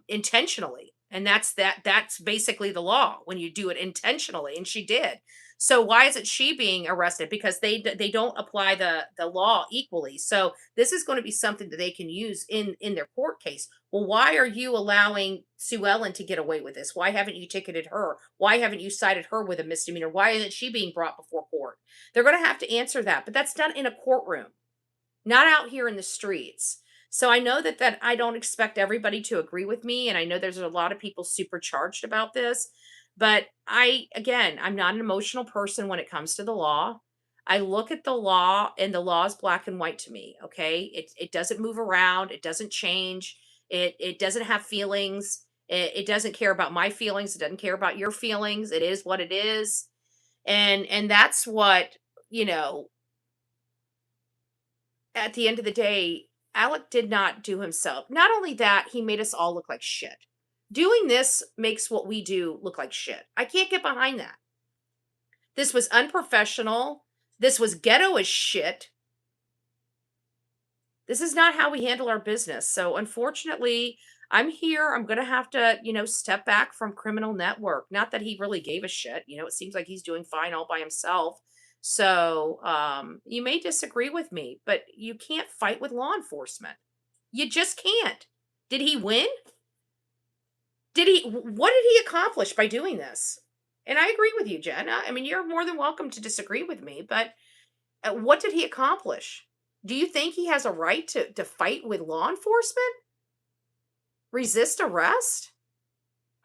intentionally. And that's basically the law when you do it intentionally, and she did. So why isn't she being arrested? Because they don't apply the law equally. So this is going to be something that they can use in their court case. Well, why are you allowing Sue Ellen to get away with this? Why haven't you ticketed her? Why haven't you cited her with a misdemeanor? Why isn't she being brought before court? They're going to have to answer that, but that's done in a courtroom, not out here in the streets. So I know that I don't expect everybody to agree with me, and I know there's a lot of people supercharged about this, but I'm not an emotional person when it comes to the law. I look at the law, and the law is black and white to me, okay? It doesn't move around, it doesn't change, it doesn't have feelings, it doesn't care about my feelings, it doesn't care about your feelings. It is what it is. And that's what, you know, at the end of the day, Alec did not do himself. Not only that, he made us all look like shit. Doing this makes what we do look like shit. I can't get behind that. This was unprofessional. This was ghetto as shit. This is not how we handle our business. So unfortunately, I'm here. I'm going to have to, step back from Criminal Network. Not that he really gave a shit. It seems like he's doing fine all by himself. So you may disagree with me, but you can't fight with law enforcement. You just can't. Did he win? What did he accomplish by doing this? And I agree with you, Jen. I mean, you're more than welcome to disagree with me, but what did he accomplish? Do you think he has a right to fight with law enforcement? Resist arrest?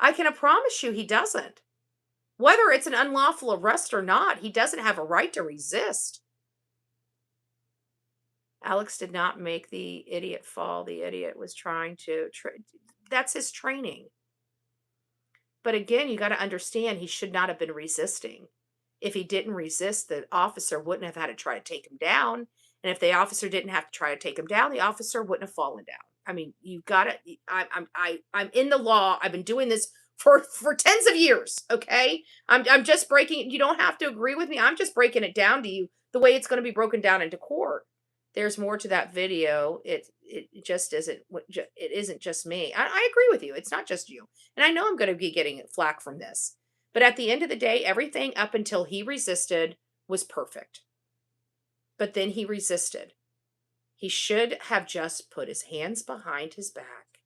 I can promise you he doesn't. Whether it's an unlawful arrest or not, he doesn't have a right to resist. Alex did not make the idiot fall. The idiot was trying to. That's his training. But again, you got to understand he should not have been resisting. If he didn't resist, the officer wouldn't have had to try to take him down. And if the officer didn't have to try to take him down, the officer wouldn't have fallen down. I mean, you got to. I'm in the law. I've been doing this for tens of years. Okay, I'm just breaking. You don't have to agree with me. I'm just breaking it down to you the way it's going to be broken down into court. There's more to that video. It just isn't. It isn't just me. I agree with you. It's not just you. And I know I'm going to be getting flack from this. But at the end of the day, everything up until he resisted was perfect. But then he resisted. He should have just put his hands behind his back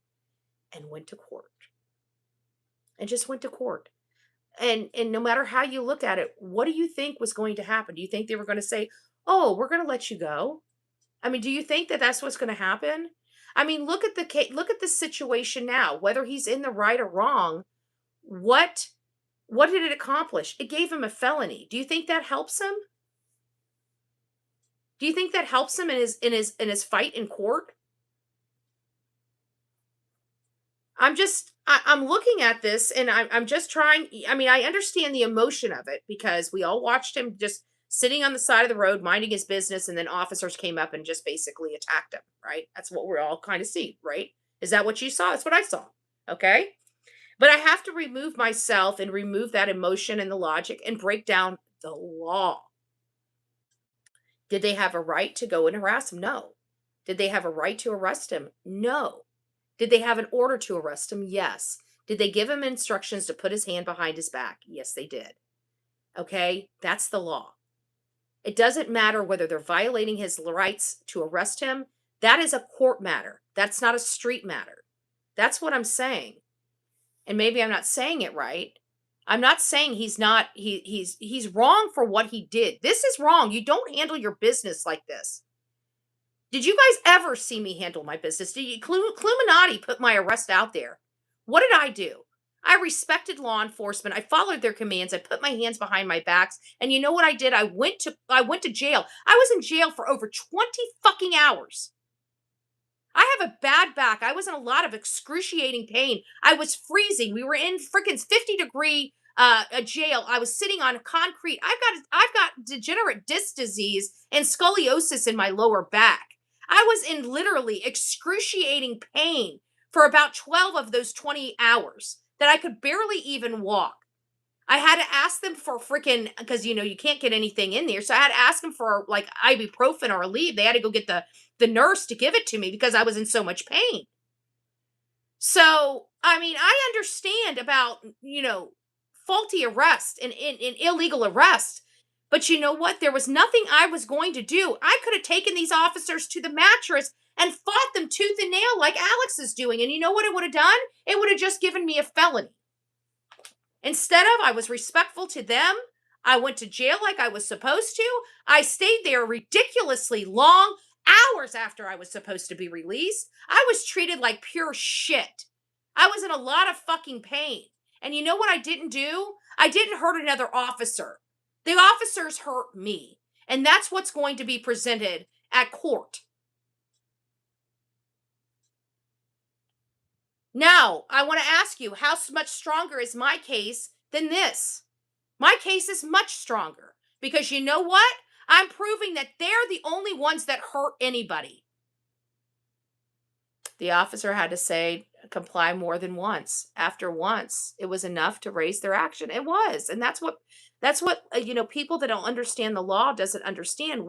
and went to court. And just went to court. And no matter how you look at it, what do you think was going to happen? Do you think they were going to say, "Oh, we're going to let you go"? I mean, do you think that that's what's going to happen? I mean, look at the situation now. Whether he's in the right or wrong, what did it accomplish? It gave him a felony. Do you think that helps him? Do you think that helps him in his fight in court? I'm looking at this, and I'm just trying. I mean, I understand the emotion of it because we all watched him just sitting on the side of the road, minding his business, and then officers came up and just basically attacked him, right? That's what we're all kind of seeing, right? Is that what you saw? That's what I saw. Okay. But I have to remove myself and remove that emotion and the logic and break down the law. Did they have a right to go and harass him? No. Did they have a right to arrest him? No. Did they have an order to arrest him? Yes. Did they give him instructions to put his hand behind his back? Yes, they did. Okay? That's the law. It doesn't matter whether they're violating his rights to arrest him. That is a court matter. That's not a street matter. That's what I'm saying. And maybe I'm not saying it right, I'm not saying he's not he's wrong for what he did. This is wrong. You don't handle your business like this. Did you guys ever see me handle my business? Did you Cluminati put my arrest out there? What did I do? I respected law enforcement. I followed their commands. I put my hands behind my backs. And you know what I did? I went to jail. I was in jail for over 20 fucking hours. I have a bad back. I was in a lot of excruciating pain. I was freezing. We were in freaking 50-degree a jail. I was sitting on concrete. I've got degenerate disc disease and scoliosis in my lower back. I was in literally excruciating pain for about 12 of those 20 hours that I could barely even walk. I had to ask them for freaking, because you can't get anything in there. So I had to ask them for like ibuprofen or a leave. They had to go get the nurse to give it to me because I was in so much pain. So, I mean, I understand about, faulty arrest and illegal arrest. But you know what? There was nothing I was going to do. I could have taken these officers to the mattress and fought them tooth and nail like Alex is doing. And you know what it would have done? It would have just given me a felony. Instead of, I was respectful to them. I went to jail like I was supposed to. I stayed there ridiculously long, hours after I was supposed to be released. I was treated like pure shit. I was in a lot of fucking pain. And you know what I didn't do? I didn't hurt another officer. The officers hurt me. And that's what's going to be presented at court. Now, I want to ask you, how much stronger is my case than this? My case is much stronger because you know what? I'm proving that they're the only ones that hurt anybody. The officer had to say, comply more than once. After once, it was enough to raise their action. It was. And that's what people that don't understand the law doesn't understand.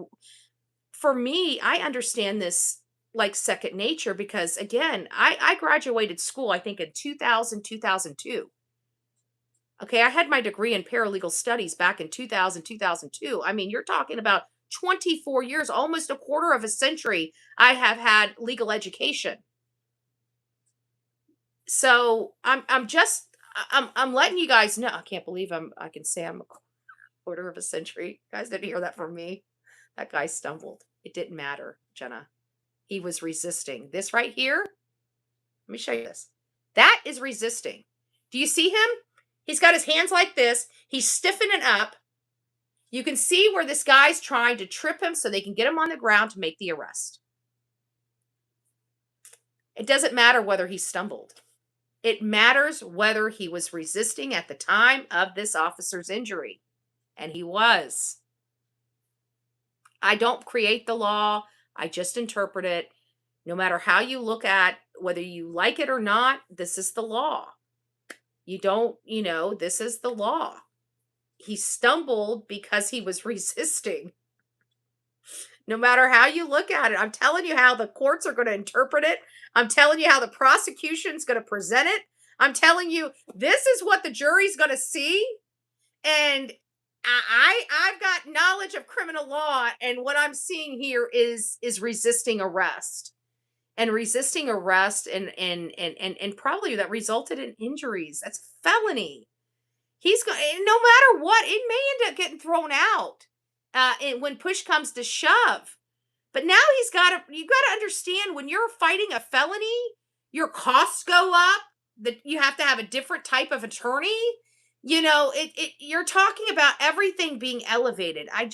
For me, I understand this like second nature because again, I graduated school, I think in 2000, 2002. Okay, I had my degree in paralegal studies back in 2000, 2002. I mean, you're talking about 24 years, almost a quarter of a century I have had legal education. So I'm letting you guys know. I can't believe I can say I'm a quarter of a century. You guys didn't hear that from me. That guy stumbled. It didn't matter, Jenna. He was resisting. This right here, let me show you this. That is resisting. Do you see him? He's got his hands like this. He's stiffening up. You can see where this guy's trying to trip him so they can get him on the ground to make the arrest. It doesn't matter whether he stumbled. It matters whether he was resisting at the time of this officer's injury. And he was. I don't create the law. I just interpret it. No matter how you look at whether you like it or not, this is the law. You don't, this is the law. He stumbled because he was resisting. No matter how you look at it, I'm telling you how the courts are going to interpret it. I'm telling you how the prosecution's going to present it. I'm telling you, this is what the jury's going to see. And I've got knowledge of criminal law, and what I'm seeing here is resisting arrest. And resisting arrest and probably that resulted in injuries. That's felony. He's going, no matter what, it may end up getting thrown out when push comes to shove. But now you got to understand, when you're fighting a felony, your costs go up. That you have to have a different type of attorney. You're talking about everything being elevated. I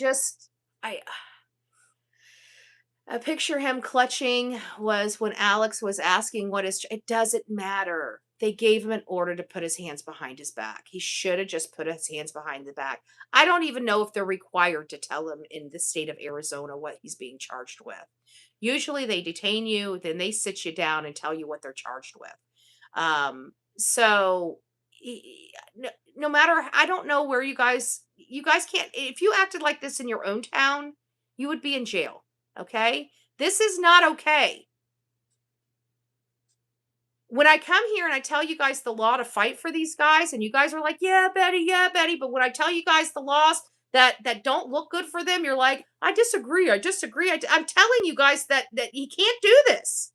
picture him clutching was when Alex was asking it doesn't matter. They gave him an order to put his hands behind his back. He should have just put his hands behind the back. I don't even know if they're required to tell him in the state of Arizona what he's being charged with. Usually they detain you, then they sit you down and tell you what they're charged with. So no matter, I don't know where you guys can't, if you acted like this in your own town, you would be in jail. Okay? This is not okay. When I come here and I tell you guys the law to fight for these guys, and you guys are like, yeah, Betty, but when I tell you guys the laws that don't look good for them, you're like, I disagree. I'm telling you guys that he can't do this.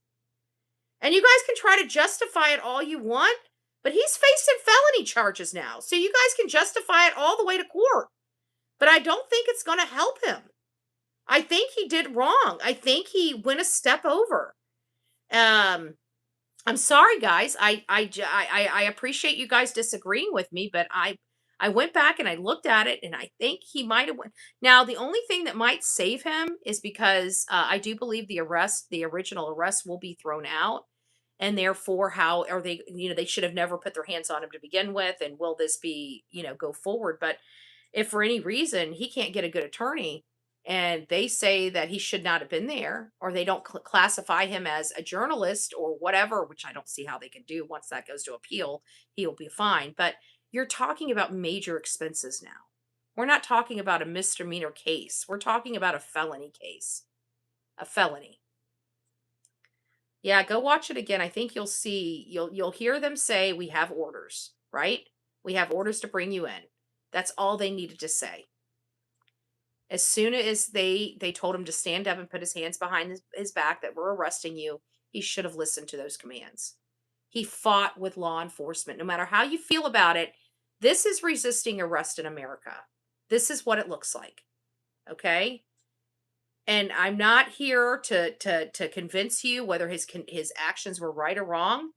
And you guys can try to justify it all you want, But he's facing felony charges now. So you guys can justify it all the way to court. But I don't think it's going to help him. I think he did wrong. I think he went a step over. I'm sorry, guys. I appreciate you guys disagreeing with me, but I went back and I looked at it, and I think he might have went. Now, the only thing that might save him is because I do believe the original arrest, will be thrown out, and therefore, how are they? They should have never put their hands on him to begin with, and will this be go forward? But if for any reason he can't get a good attorney, and they say that he should not have been there, or they don't classify him as a journalist or whatever, which I don't see how they can do. Once that goes to appeal, he'll be fine. But you're talking about major expenses now. We're not talking about a misdemeanor case. We're talking about a felony case. A felony. Yeah, go watch it again. I think you'll see, you'll hear them say, we have orders, right? We have orders to bring you in. That's all they needed to say. As soon as they told him to stand up and put his hands behind his back, that we're arresting you, he should have listened to those commands. He fought with law enforcement. No matter how you feel about it, this is resisting arrest in America. This is what it looks like. Okay? And I'm not here to convince you whether his actions were right or wrong.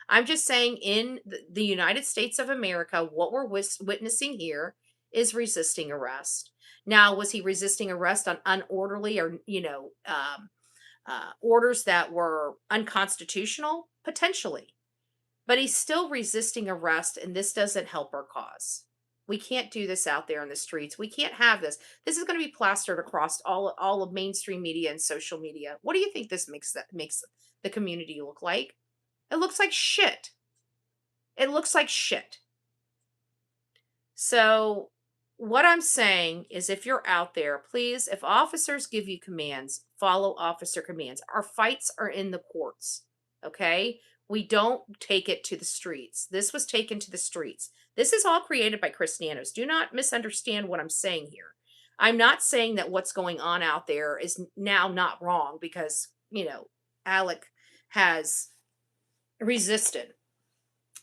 I'm just saying, in the United States of America, what we're witnessing here is resisting arrest. Now, was he resisting arrest on unorderly or orders that were unconstitutional? Potentially, but he's still resisting arrest, and this doesn't help our cause. We can't do this out there in the streets. We can't have this. This is going to be plastered across all of mainstream media and social media. What do you think this makes the community look like? It looks like shit. It looks like shit. So what I'm saying is, if you're out there, please, if officers give you commands, follow officer commands. Our fights are in the courts, okay? We don't take it to the streets. This was taken to the streets. This is all created by Chris Nanos. Do not misunderstand what I'm saying here. I'm not saying that what's going on out there is now not wrong because, Alec has resisted.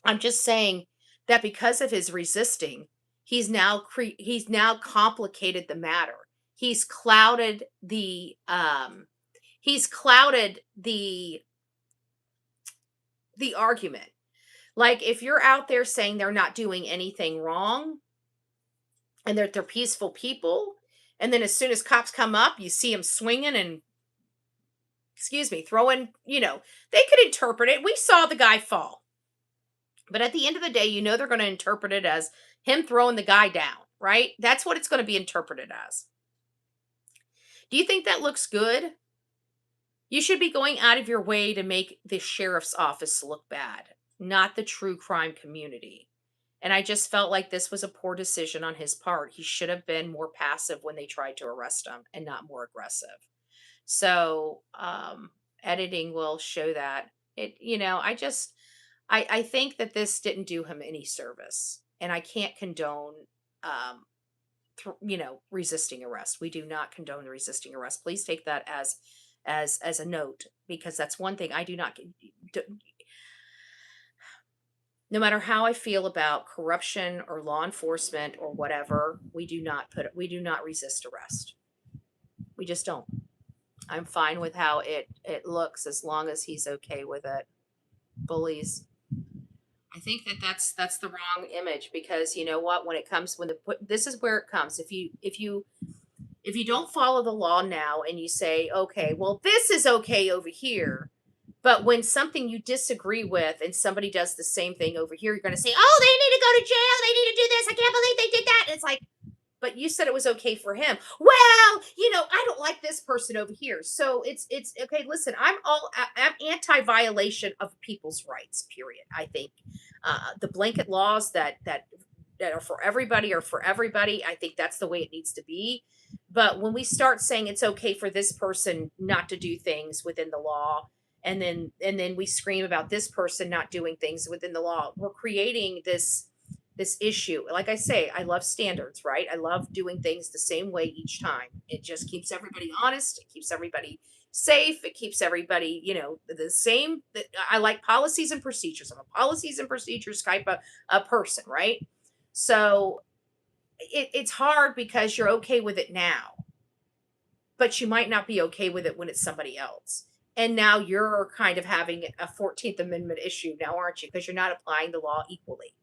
I'm just saying that because of his resisting, he's now complicated the matter. He's clouded the argument. Like, if you're out there saying they're not doing anything wrong and they're peaceful people, and then as soon as cops come up, you see them swinging and throwing, they could interpret it. We saw the guy fall. But at the end of the day, they're going to interpret it as him throwing the guy down, right? That's what it's going to be interpreted as. Do you think that looks good? You should be going out of your way to make the sheriff's office look bad, not the true crime community. And I just felt like this was a poor decision on his part. He should have been more passive when they tried to arrest him and not more aggressive. So editing will show that. I think that this didn't do him any service. And I can't condone resisting arrest. We do not condone resisting arrest. Please take that as a note, because that's one thing I do not. No matter how I feel about corruption or law enforcement or whatever, we do not resist arrest. We just don't. I'm fine with how it looks as long as he's okay with it. Bullies. I think that's the wrong image, because you know what, this is where it comes. If you don't follow the law now and you say, okay, well, this is okay over here, but when something you disagree with and somebody does the same thing over here, you're going to say, oh, they need to go to jail, they need to do this, I can't believe they did that. And it's like, but you said it was okay for him. Well, I don't like this person over here. So it's okay. Listen, I'm anti-violation of people's rights, period. I think the blanket laws that are for everybody are for everybody. I think that's the way it needs to be. But when we start saying it's okay for this person not to do things within the law, and then we scream about this person not doing things within the law, we're creating this this issue. Like I say, I love standards, right? I love doing things the same way each time. It just keeps everybody honest. It keeps everybody safe. It keeps everybody, the same. I like policies and procedures. I'm a policies and procedures type of a person, right? So it's hard because you're okay with it now, but you might not be okay with it when it's somebody else. And now you're kind of having a 14th Amendment issue now, aren't you? Because you're not applying the law equally.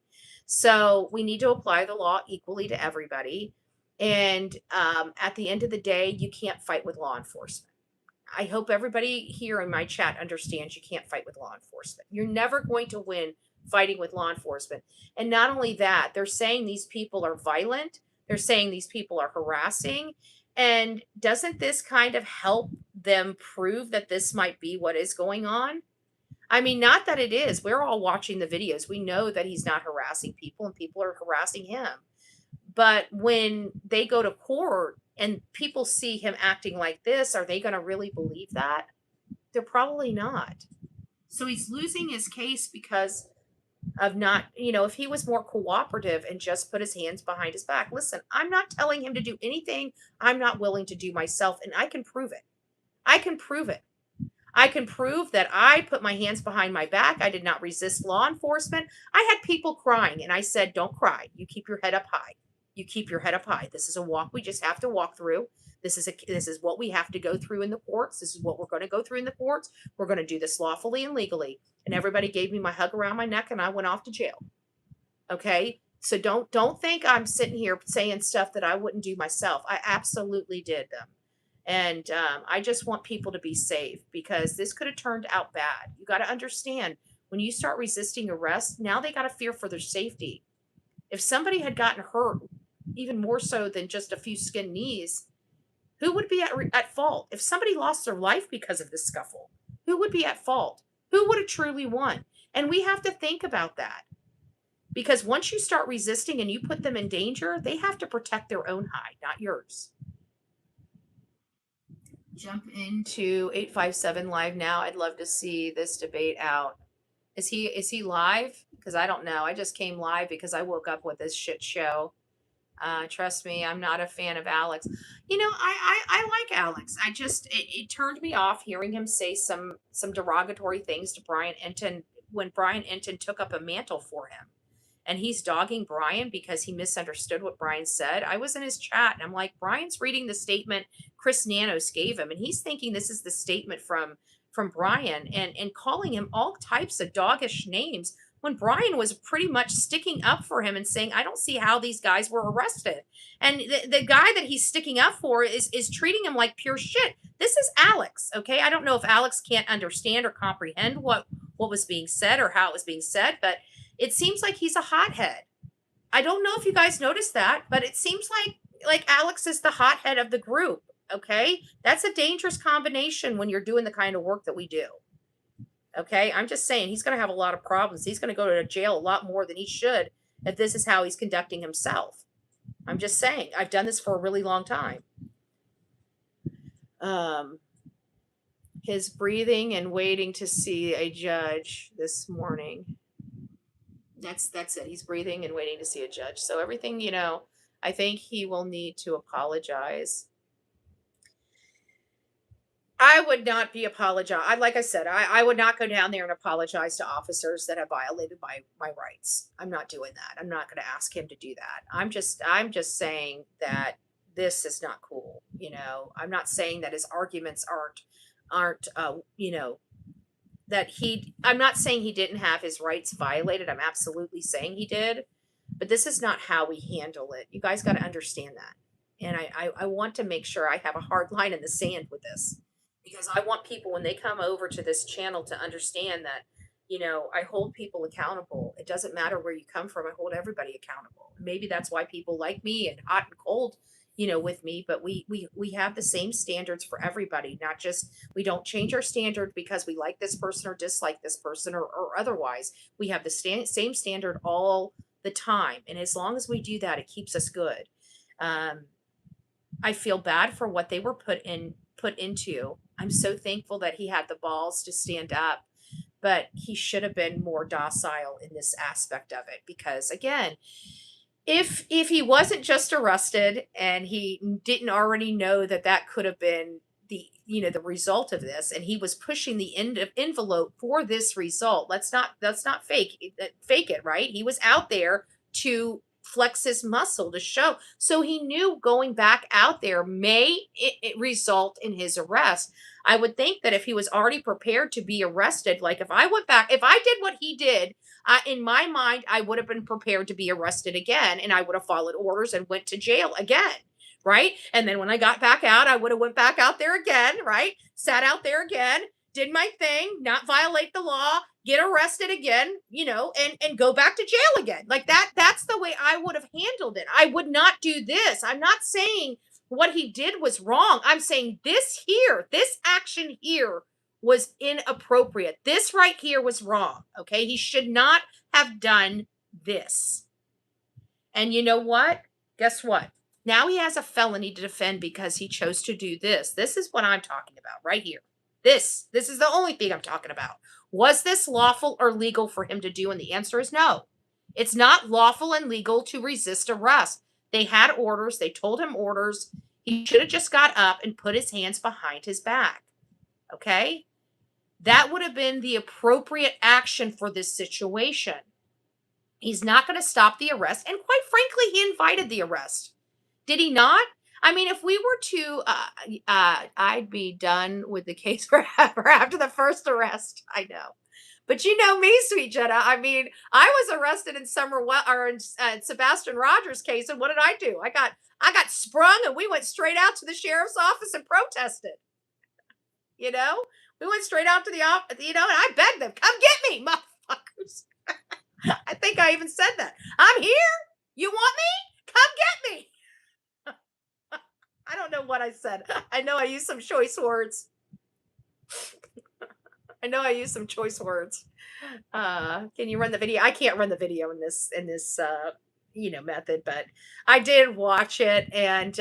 So we need to apply the law equally to everybody. And at the end of the day, you can't fight with law enforcement. I hope everybody here in my chat understands you can't fight with law enforcement. You're never going to win fighting with law enforcement. And not only that, they're saying these people are violent, they're saying these people are harassing. And doesn't this kind of help them prove that this might be what is going on? I mean, not that it is. We're all watching the videos. We know that he's not harassing people and people are harassing him. But when they go to court and people see him acting like this, are they going to really believe that? They're probably not. So he's losing his case because of not, if he was more cooperative and just put his hands behind his back. Listen, I'm not telling him to do anything I'm not willing to do myself, and I can prove it. I can prove it. I can prove that I put my hands behind my back. I did not resist law enforcement. I had people crying, and I said, don't cry. You keep your head up high. You keep your head up high. This is a walk we just have to walk through. This is what we have to go through in the courts. This is what we're going to go through in the courts. We're going to do this lawfully and legally. And everybody gave me my hug around my neck, and I went off to jail. Okay? So don't think I'm sitting here saying stuff that I wouldn't do myself. I absolutely did them. And I just want people to be safe because this could have turned out bad. You got to understand, when you start resisting arrest, now they got to fear for their safety. If somebody had gotten hurt, even more so than just a few skinned knees, who would be at fault? If somebody lost their life because of this scuffle, who would be at fault? Who would have truly won? And we have to think about that. Because once you start resisting and you put them in danger, they have to protect their own hide, not yours. Jump into 857 live now. I'd love to see this debate out. Is he live? Because I don't know. I just came live because I woke up with this shit show. Trust me, I'm not a fan of Alex. I like Alex. It turned me off hearing him say some derogatory things to Brian Enton when Brian Enton took up a mantle for him. And he's dogging Brian because he misunderstood what Brian said. I was in his chat and I'm like, Brian's reading the statement Chris Nanos gave him, and he's thinking this is the statement from Brian and calling him all types of doggish names when Brian was pretty much sticking up for him and saying, I don't see how these guys were arrested. And the guy that he's sticking up for is treating him like pure shit. This is Alex, okay? I don't know if Alex can't understand or comprehend what was being said or how it was being said, but it seems like he's a hothead. I don't know if you guys noticed that, but it seems like Alex is the hothead of the group, okay? That's a dangerous combination when you're doing the kind of work that we do. Okay, I'm just saying he's going to have a lot of problems. He's going to go to jail a lot more than he should if this is how he's conducting himself. I'm just saying. I've done this for a really long time. His breathing and waiting to see a judge this morning. That's it. He's breathing and waiting to see a judge. So everything, I think he will need to apologize. I would not be apologize. Like I said, I would not go down there and apologize to officers that have violated my rights. I'm not doing that. I'm not going to ask him to do that. I'm just saying that this is not cool. I'm not saying that his arguments aren't that I'm not saying he didn't have his rights violated. I'm absolutely saying he did, but this is not how we handle it. You guys got to understand that. And I want to make sure I have a hard line in the sand with this. Because I want people, when they come over to this channel, to understand that, I hold people accountable. It doesn't matter where you come from. I hold everybody accountable. Maybe that's why people like me and hot and cold, with me. But we have the same standards for everybody. Not just, we don't change our standard because we like this person or dislike this person or otherwise. We have the same standard all the time. And as long as we do that, it keeps us good. I feel bad for what they were put into. I'm so thankful that he had the balls to stand up but he should have been more docile in this aspect of it, because again, if he wasn't just arrested and he didn't already know that that could have been the result of this, and he was pushing the end of envelope for this result, let's not fake it, right? He was out there to flex his muscle to show, so he knew going back out there may it result in his arrest. I would think that if he was already prepared to be arrested, like if I went back, if I did what he did, in my mind, I would have been prepared to be arrested again, and I would have followed orders and went to jail again, right? And then when I got back out, I would have went back out there again, right? Sat out there again, did my thing, not violate the law, get arrested again, and go back to jail again. Like that's the way I would have handled it. I would not do this. I'm not saying what he did was wrong. I'm saying this action here was inappropriate. This right here was wrong. Okay. He should not have done this. And you know what? Guess what? Now he has a felony to defend because he chose to do this. This is what I'm talking about right here. This is the only thing I'm talking about. Was this lawful or legal for him to do? And the answer is no. It's not lawful and legal to resist arrest. They had orders. They told him orders. He should have just got up and put his hands behind his back. Okay? That would have been the appropriate action for this situation. He's not going to stop the arrest. And quite frankly, he invited the arrest. Did he not? I mean, if we were to, I'd be done with the case forever after the first arrest. I know. But you know me, sweet Jenna. I mean, I was arrested in Sebastian Rogers' case, and what did I do? I got sprung, and we went straight out to the sheriff's office and protested. We went straight out to the office, and I begged them, come get me, motherfuckers. I think I even said that. I'm here. You want me? Come get me. I don't know what I said. I know I used some choice words. Can you run the video? I can't run the video in this method, but I did watch it, and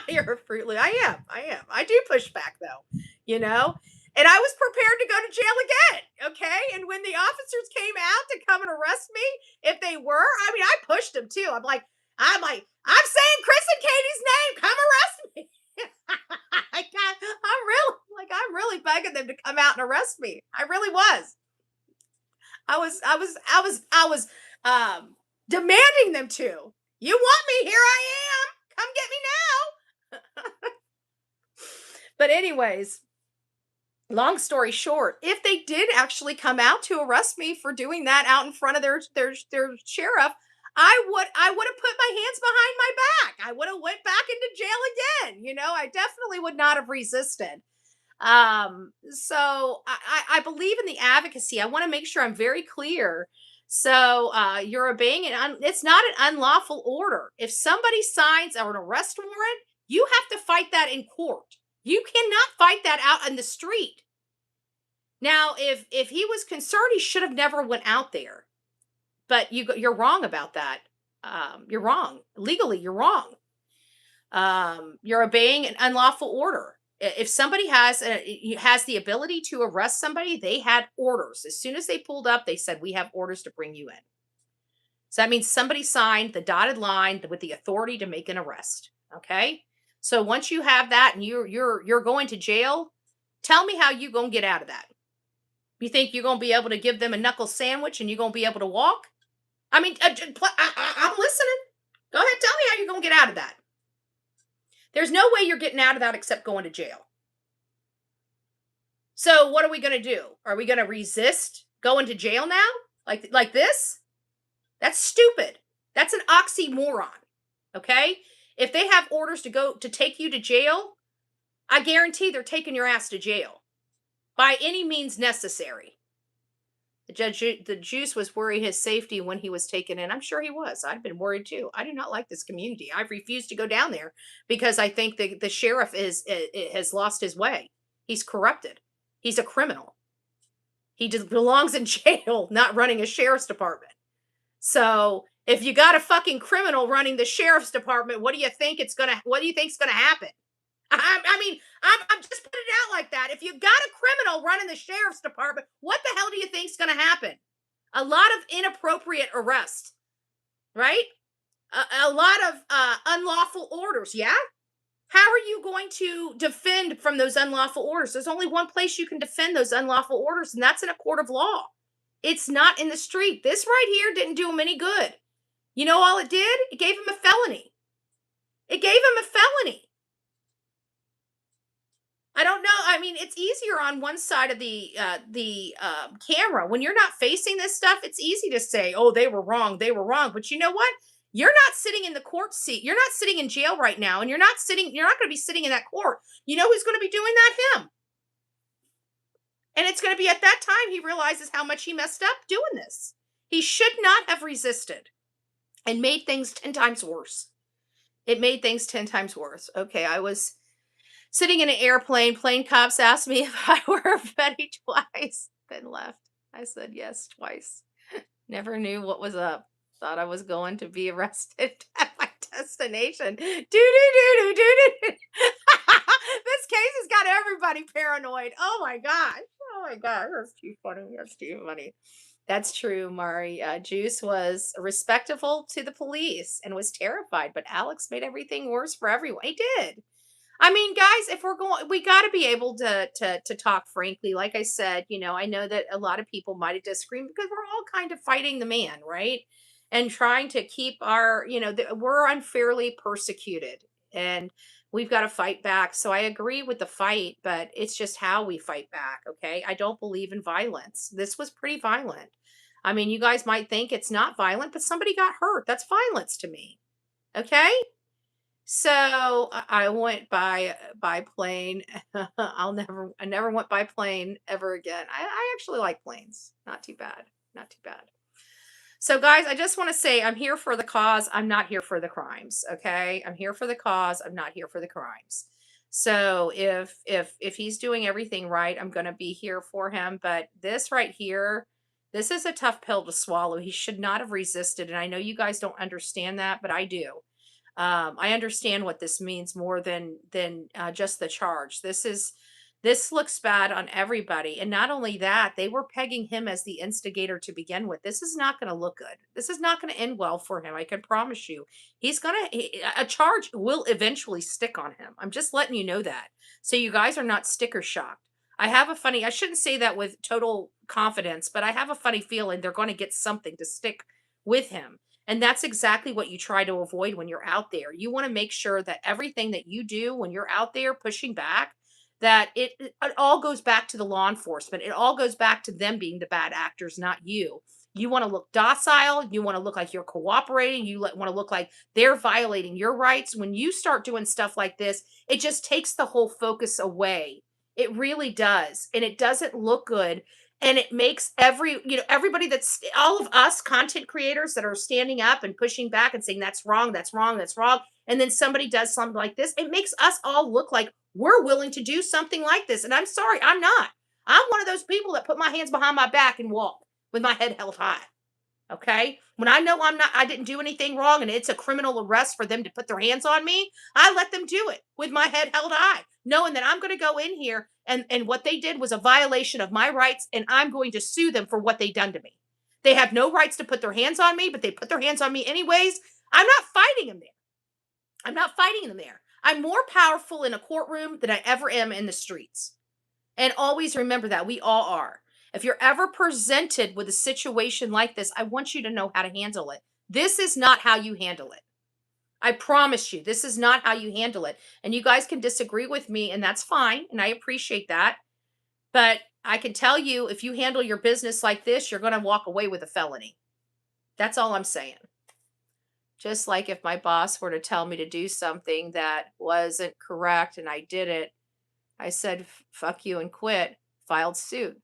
you're a Fruit Loop. I am. I do push back though, and I was prepared to go to jail again. Okay. And when the officers came out to come and arrest me, if they were, I pushed them too. I'm saying Chris and Katie's name. Come arrest me. I'm really begging them to come out and arrest me. I really was. I was demanding them to. You want me? Here I am. Come get me now. But anyways, long story short, if they did actually come out to arrest me for doing that out in front of their sheriff, I would have put my hands behind my back. I would have went back into jail again. I definitely would not have resisted. So I believe in the advocacy. I want to make sure I'm very clear. So you're obeying it's not an unlawful order. If somebody signs an arrest warrant, you have to fight that in court. You cannot fight that out in the street. Now, if he was concerned, he should have never went out there. But you're wrong about that. You're wrong. Legally, you're wrong. You're obeying an unlawful order. If somebody has the ability to arrest somebody, they had orders. As soon as they pulled up, they said, "We have orders to bring you in." So that means somebody signed the dotted line with the authority to make an arrest. Okay. So once you have that and you're going to jail, tell me how you gonna get out of that. You think you're gonna be able to give them a knuckle sandwich and you're gonna be able to walk? I'm listening. Go ahead, tell me how you're gonna get out of that. There's no way you're getting out of that except going to jail. So what are we gonna do? Are we gonna resist going to jail now? Like this? That's stupid. That's an oxymoron. Okay? If they have orders to take you to jail, I guarantee they're taking your ass to jail by any means necessary. The juice was worried his safety when he was taken in. I'm sure he was. I've been worried too. I do not like this community. I've refused to go down there because I think the sheriff has lost his way. He's corrupted. He's a criminal. He just belongs in jail, not running a sheriff's department. So if you got a fucking criminal running the sheriff's department, what do you think's gonna happen? I mean, I'm just putting it out like that. If you got a criminal running the sheriff's department, what the hell do you think's going to happen? A lot of inappropriate arrests, right? A lot of unlawful orders. Yeah. How are you going to defend from those unlawful orders? There's only one place you can defend those unlawful orders, and that's in a court of law. It's not in the street. This right here didn't do him any good. You know, all it did? It gave him a felony. It gave him a felony. I don't know. I mean, it's easier on one side of the camera when you're not facing this stuff. It's easy to say, "Oh, they were wrong. They were wrong." But you know what? You're not sitting in the court seat. You're not sitting in jail right now, and you're not sitting. You're not going to be sitting in that court. You know who's going to be doing that? Him. And it's going to be at that time he realizes how much he messed up doing this. He should not have resisted, and made things 10 times worse. It made things 10 times worse. Okay, I was sitting in an airplane. Plane cops asked me if I were Betty twice, then left. I said yes twice. Never knew what was up. Thought I was going to be arrested at my destination. Do do do do do do. This case has got everybody paranoid. Oh my gosh. Oh my god. That's too funny. That's too funny. That's true, Mari. Juice was respectful to the police and was terrified, but Alex made everything worse for everyone. He did. I mean, guys, if we're going, we got to be able to talk frankly. Like I said, you know, I know that a lot of people might have disagreed because we're all kind of fighting the man, right? And trying to keep our, you know, we're unfairly persecuted, and we've got to fight back. So I agree with the fight, but it's just how we fight back. Okay, I don't believe in violence. This was pretty violent. I mean, you guys might think it's not violent, but somebody got hurt. That's violence to me. Okay. So I went by plane. I never went by plane ever again. I actually like planes. Not too bad. Not too bad. So guys, I just want to say I'm here for the cause. I'm not here for the crimes. Okay. I'm here for the cause. I'm not here for the crimes. So if he's doing everything right, I'm gonna be here for him. But this right here, this is a tough pill to swallow. He should not have resisted. And I know you guys don't understand that, but I do. I understand what this means more than just the charge. This looks bad on everybody, and not only that, they were pegging him as the instigator to begin with. This is not going to look good. This is not going to end well for him. I can promise you. A charge will eventually stick on him. I'm just letting you know that, so you guys are not sticker shocked. I shouldn't say that with total confidence, but I have a funny feeling they're going to get something to stick with him. And that's exactly what you try to avoid when you're out there. You want to make sure that everything that you do when you're out there pushing back, that it all goes back to the law enforcement. It all goes back to them being the bad actors, not you. You want to look docile. You want to look like you're cooperating. Want to look like they're violating your rights. When you start doing stuff like this, it just takes the whole focus away. It really does. And it doesn't look good, and it makes everybody, that's all of us content creators that are standing up and pushing back and saying that's wrong, that's wrong, that's wrong, and then somebody does something like this, it makes us all look like we're willing to do something like this. And I'm sorry, I'm not. I'm one of those people that put my hands behind my back and walk with my head held high. Okay, when I know I didn't do anything wrong, and it's a criminal arrest for them to put their hands on me, I let them do it with my head held high, knowing that I'm going to go in here, and what they did was a violation of my rights, and I'm going to sue them for what they done to me. They have no rights to put their hands on me, but they put their hands on me anyways. I'm not fighting them there. I'm not fighting them there. I'm more powerful in a courtroom than I ever am in the streets. And always remember that we all are. If you're ever presented with a situation like this, I want you to know how to handle it. This is not how you handle it. I promise you, this is not how you handle it. And you guys can disagree with me, and that's fine. And I appreciate that. But I can tell you, if you handle your business like this, you're going to walk away with a felony. That's all I'm saying. Just like if my boss were to tell me to do something that wasn't correct and I did it, I said, fuck you and quit, filed suit.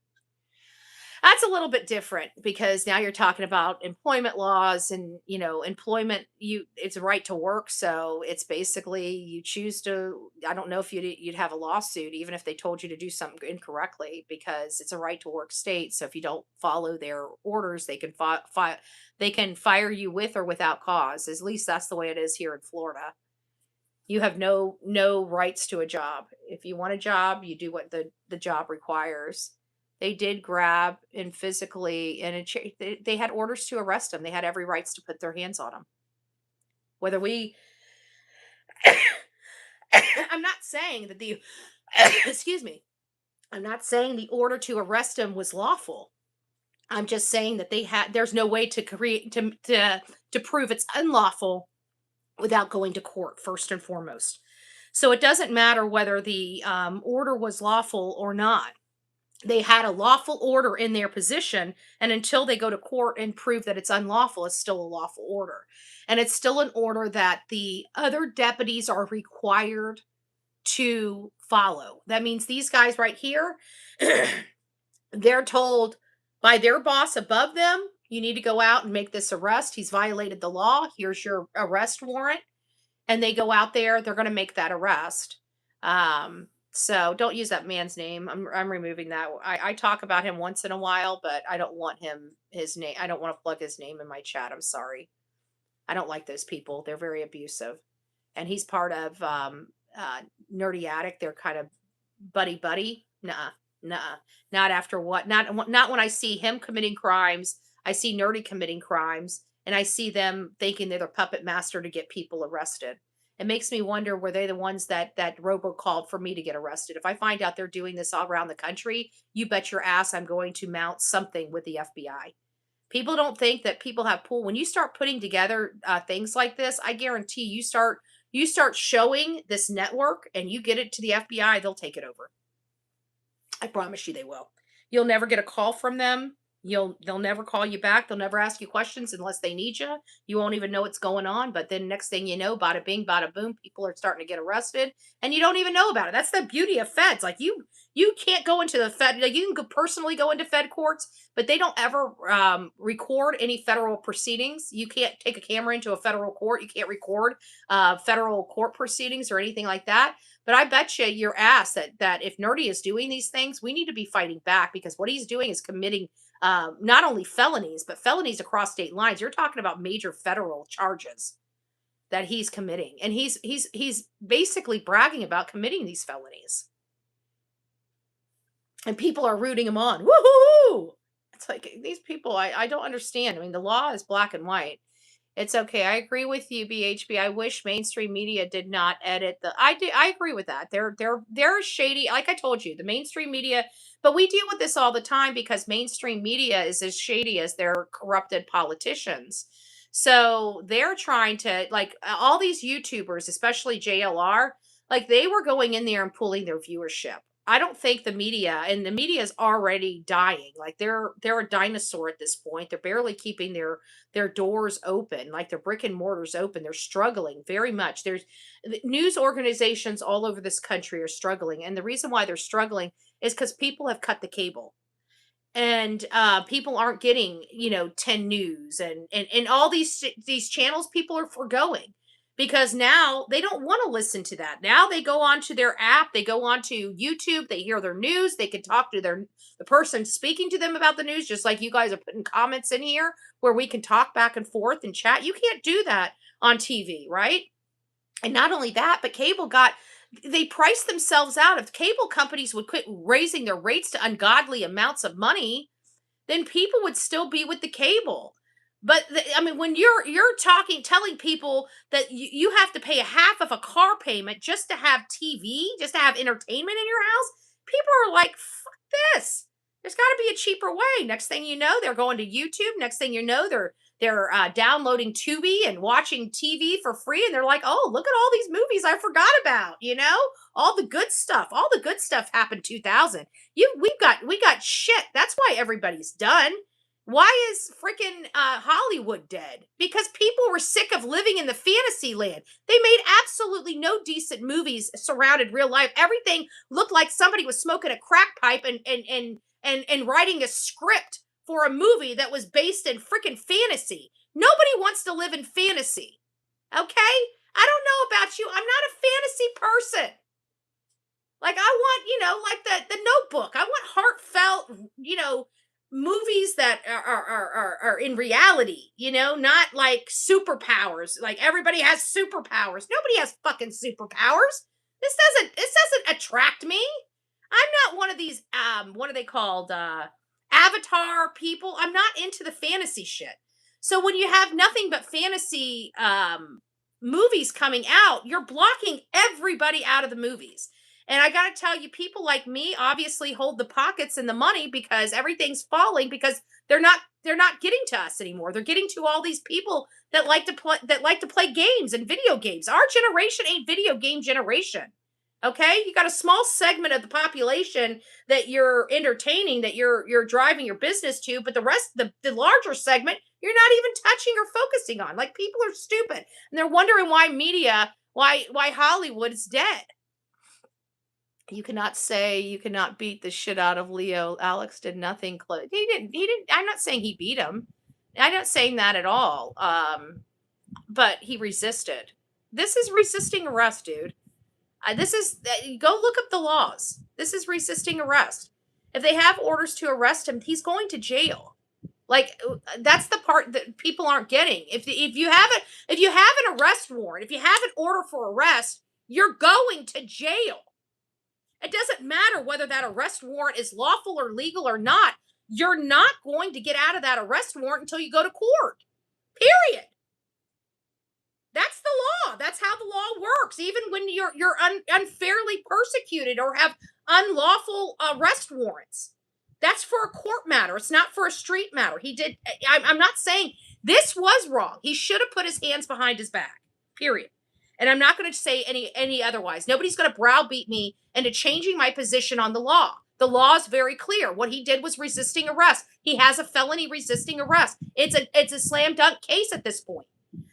That's a little bit different because now you're talking about employment laws, and employment, it's a right to work. So it's basically you choose to, I don't know if you'd have a lawsuit even if they told you to do something incorrectly, because it's a right to work state. So if you don't follow their orders, they can fire you with or without cause. At least that's the way it is here in Florida. You have no rights to a job. If you want a job, you do what the job requires. They did grab and physically, and they had orders to arrest him. They had every rights to put their hands on him. Whether we, I'm not saying that the, excuse me, I'm not saying the order to arrest him was lawful. I'm just saying that there's no way to create to prove it's unlawful without going to court first and foremost. So it doesn't matter whether the order was lawful or not. They had a lawful order in their position, and until they go to court and prove that it's unlawful, it's still a lawful order. And it's still an order that the other deputies are required to follow. That means these guys right here, they're told by their boss above them, you need to go out and make this arrest. He's violated the law. Here's your arrest warrant. And they go out there, they're going to make that arrest. So don't use that man's name. I'm removing that. I talk about him once in a while, but I don't want his name. I don't want to plug his name in my chat. I'm sorry. I don't like those people. They're very abusive. And he's part of Nerdy Addict. They're kind of buddy buddy. Nah. Not after what? Not when I see him committing crimes. I see Nerdy committing crimes, and I see them thinking they're the puppet master to get people arrested. It makes me wonder, were they the ones that robocalled for me to get arrested? If I find out they're doing this all around the country, you bet your ass I'm going to mount something with the FBI. People don't think that people have pull. When you start putting together things like this, I guarantee you start showing this network and you get it to the FBI, they'll take it over. I promise you they will. You'll never get a call from them. They'll never call you back. They'll never ask you questions unless they need you. You won't even know what's going on. But then next thing you know, bada bing, bada boom, people are starting to get arrested and you don't even know about it. That's the beauty of feds. Like you can't go into the fed, like you can personally go into fed courts, but they don't ever record any federal proceedings. You can't take a camera into a federal court. You can't record federal court proceedings or anything like that. But I bet you your ass that if Nerdy is doing these things, we need to be fighting back, because what he's doing is committing not only felonies, but felonies across state lines. You're talking about major federal charges that he's committing, and he's basically bragging about committing these felonies, and people are rooting him on. Woohoo! It's like these people. I don't understand. I mean, the law is black and white. It's okay. I agree with you, BHB. I wish mainstream media did not edit the. I agree with that. They're shady. Like I told you, the mainstream media. But we deal with this all the time because mainstream media is as shady as their corrupted politicians. So they're trying to, like, all these YouTubers, especially JLR, like they were going in there and pulling their viewership. I don't think the media is already dying. Like they're a dinosaur at this point. They're barely keeping their doors open, like their brick and mortars open. They're struggling very much. There's news organizations all over this country are struggling, and the reason why they're struggling is because people have cut the cable, and people aren't getting 10 news and all these channels people are foregoing, because now they don't want to listen to that. Now they go onto their app, they go onto YouTube, they hear their news, they can talk to the person speaking to them about the news, just like you guys are putting comments in here where we can talk back and forth and chat. You can't do that on TV, right? And not only that, but they priced themselves out. If cable companies would quit raising their rates to ungodly amounts of money, then people would still be with the cable. But I mean, when you're telling people that you have to pay a half of a car payment just to have TV, just to have entertainment in your house, people are like, "Fuck this." There's got to be a cheaper way. Next thing you know, they're going to YouTube. Next thing you know, they're downloading Tubi and watching TV for free, and they're like, "Oh, look at all these movies I forgot about." All the good stuff. All the good stuff happened 2000. We got shit. That's why everybody's done. Why is freaking Hollywood dead? Because people were sick of living in the fantasy land. They made absolutely no decent movies surrounded real life. Everything looked like somebody was smoking a crack pipe and writing a script for a movie that was based in freaking fantasy. Nobody wants to live in fantasy. Okay? I don't know about you. I'm not a fantasy person. Like I want, like the Notebook. I want heartfelt, movies that are in reality, not like superpowers. Like everybody has superpowers. Nobody has fucking superpowers. This doesn't attract me. I'm not one of these what are they called? Avatar people. I'm not into the fantasy shit. So when you have nothing but fantasy movies coming out, you're blocking everybody out of the movies. And I got to tell you, people like me obviously hold the pockets and the money because everything's falling because they're not getting to us anymore. They're getting to all these people that like to play games and video games. Our generation ain't video game generation. Okay? You got a small segment of the population that you're entertaining, that you're driving your business to, but the rest, the larger segment, you're not even touching or focusing on. Like people are stupid and they're wondering why media, why Hollywood is dead. You cannot beat the shit out of Leo. Alex did nothing close. He didn't. I'm not saying he beat him. I'm not saying that at all. But he resisted. This is resisting arrest, dude. This is go look up the laws. This is resisting arrest. If they have orders to arrest him, he's going to jail. Like that's the part that people aren't getting. If you have an arrest warrant, if you have an order for arrest, you're going to jail. It doesn't matter whether that arrest warrant is lawful or legal or not. You're not going to get out of that arrest warrant until you go to court. Period. That's the law. That's how the law works. Even when you're unfairly persecuted or have unlawful arrest warrants. That's for a court matter. It's not for a street matter. I'm not saying this was wrong. He should have put his hands behind his back. Period. And I'm not going to say any otherwise. Nobody's going to browbeat me into changing my position on the law. The law is very clear. What he did was resisting arrest. He has a felony resisting arrest. It's a slam dunk case at this point.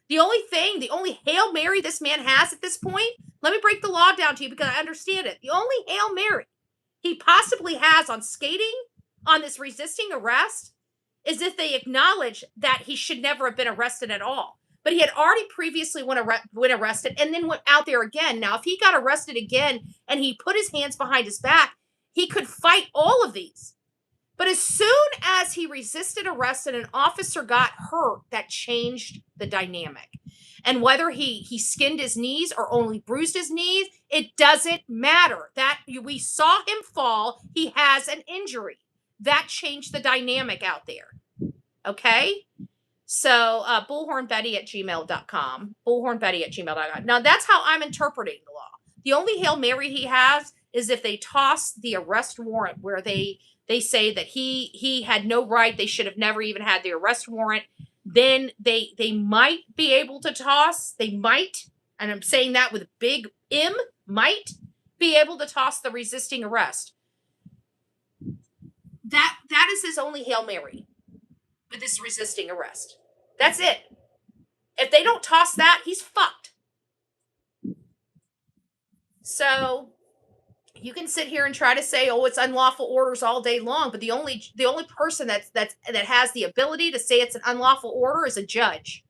The only Hail Mary this man has at this point, let me break the law down to you because I understand it. The only Hail Mary he possibly has on skating, on this resisting arrest, is if they acknowledge that he should never have been arrested at all. But he had already previously went arrested and then went out there again. Now, if he got arrested again and he put his hands behind his back, he could fight all of these. But as soon as he resisted arrest and an officer got hurt, that changed the dynamic. And whether he skinned his knees or only bruised his knees, it doesn't matter. That we saw him fall. He has an injury. That changed the dynamic out there. Okay? So, bullhornbetty@gmail.com. Bullhornbetty@gmail.com. Now, that's how I'm interpreting the law. The only Hail Mary he has is if they toss the arrest warrant where they say that he had no right, they should have never even had the arrest warrant, then they might be able to toss, and I'm saying that with a big M, might be able to toss the resisting arrest. That is his only Hail Mary with this resisting arrest. That's it. If they don't toss that, he's fucked. So you can sit here and try to say, "Oh, it's unlawful orders all day long," but the only person that has the ability to say it's an unlawful order is a judge.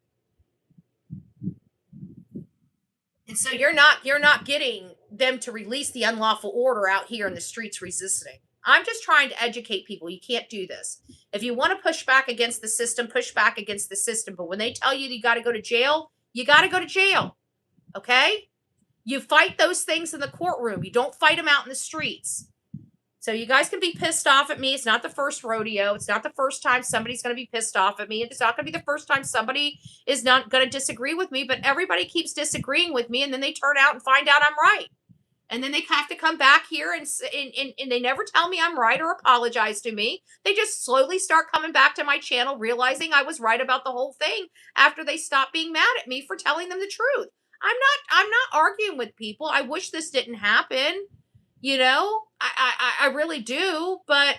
And so you're not getting them to release the unlawful order out here in the streets resisting. I'm just trying to educate people. You can't do this. If you want to push back against the system, push back against the system. But when they tell you got to go to jail, you got to go to jail. Okay? You fight those things in the courtroom. You don't fight them out in the streets. So you guys can be pissed off at me. It's not the first rodeo. It's not the first time somebody's going to be pissed off at me. It's not going to be the first time somebody is not going to disagree with me. But everybody keeps disagreeing with me, and then they turn out and find out I'm right. And then they have to come back here and they never tell me I'm right or apologize to me. They just slowly start coming back to my channel, realizing I was right about the whole thing after they stop being mad at me for telling them the truth. I'm not arguing with people. I wish this didn't happen. I really do, but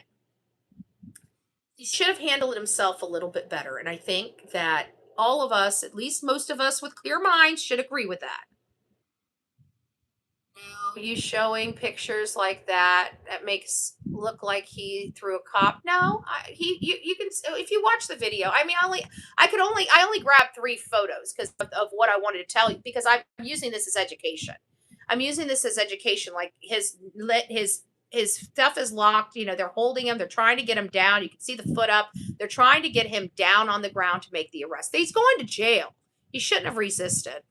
he should have handled himself a little bit better. And I think that all of us, at least most of us with clear minds, should agree with that. You showing pictures like that makes look like he threw a cop. No, you can, if you watch the video. I mean, I only grabbed 3 photos because of what I wanted to tell you, because I'm using this as education. I'm using this as education. Like his his stuff is locked. You know, they're holding him. They're trying to get him down. You can see the foot up. They're trying to get him down on the ground to make the arrest. He's going to jail. He shouldn't have resisted.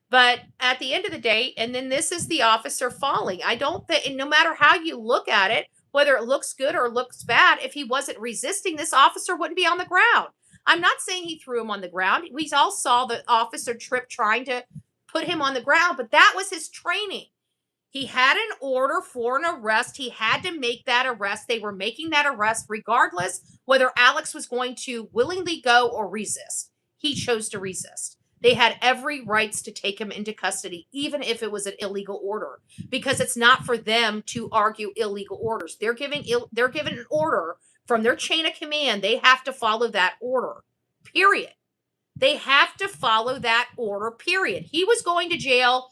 But at the end of the day, and then this is the officer falling. I don't think, no matter how you look at it, whether it looks good or looks bad, if he wasn't resisting, this officer wouldn't be on the ground. I'm not saying he threw him on the ground. We all saw the officer trip trying to put him on the ground, but that was his training. He had an order for an arrest. He had to make that arrest. They were making that arrest regardless whether Alex was going to willingly go or resist. He chose to resist. They had every rights to take him into custody, even if it was an illegal order, because it's not for them to argue illegal orders. They're given an order from their chain of command. They have to follow that order, period. They have to follow that order, period. He was going to jail,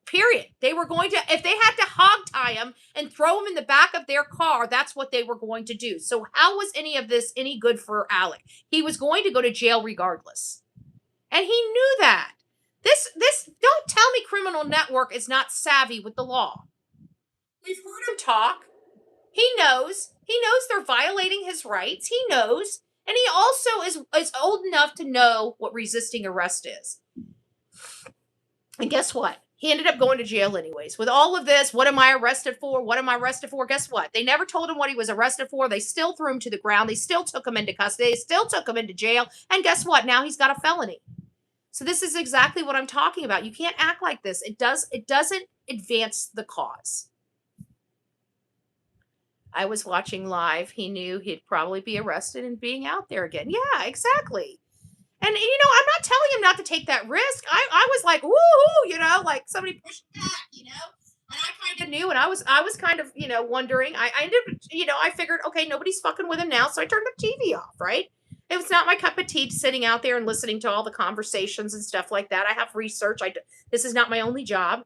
period. They were going to, if they had to hog tie him and throw him in the back of their car, that's what they were going to do. So how was any of this any good for Alec? He was going to go to jail regardless. And he knew that. This don't tell me Criminal Network is not savvy with the law. We've heard him talk. He knows they're violating his rights. He knows. And he also is old enough to know what resisting arrest is. And guess what? He ended up going to jail anyways. With all of this, what am I arrested for? What am I arrested for? Guess what? They never told him what he was arrested for. They still threw him to the ground. They still took him into custody. They still took him into jail. And guess what? Now he's got a felony. So this is exactly what I'm talking about. You can't act like this. It doesn't advance the cause. I was watching live. He knew he'd probably be arrested and being out there again. Yeah, exactly. And, I'm not telling him not to take that risk. I was like, woohoo, like somebody pushed back, and I kind of knew, and I was kind of, wondering. I ended up, I figured, okay, nobody's fucking with him now, so I turned the TV off, right? It was not my cup of tea sitting out there and listening to all the conversations and stuff like that. I have research. This is not my only job.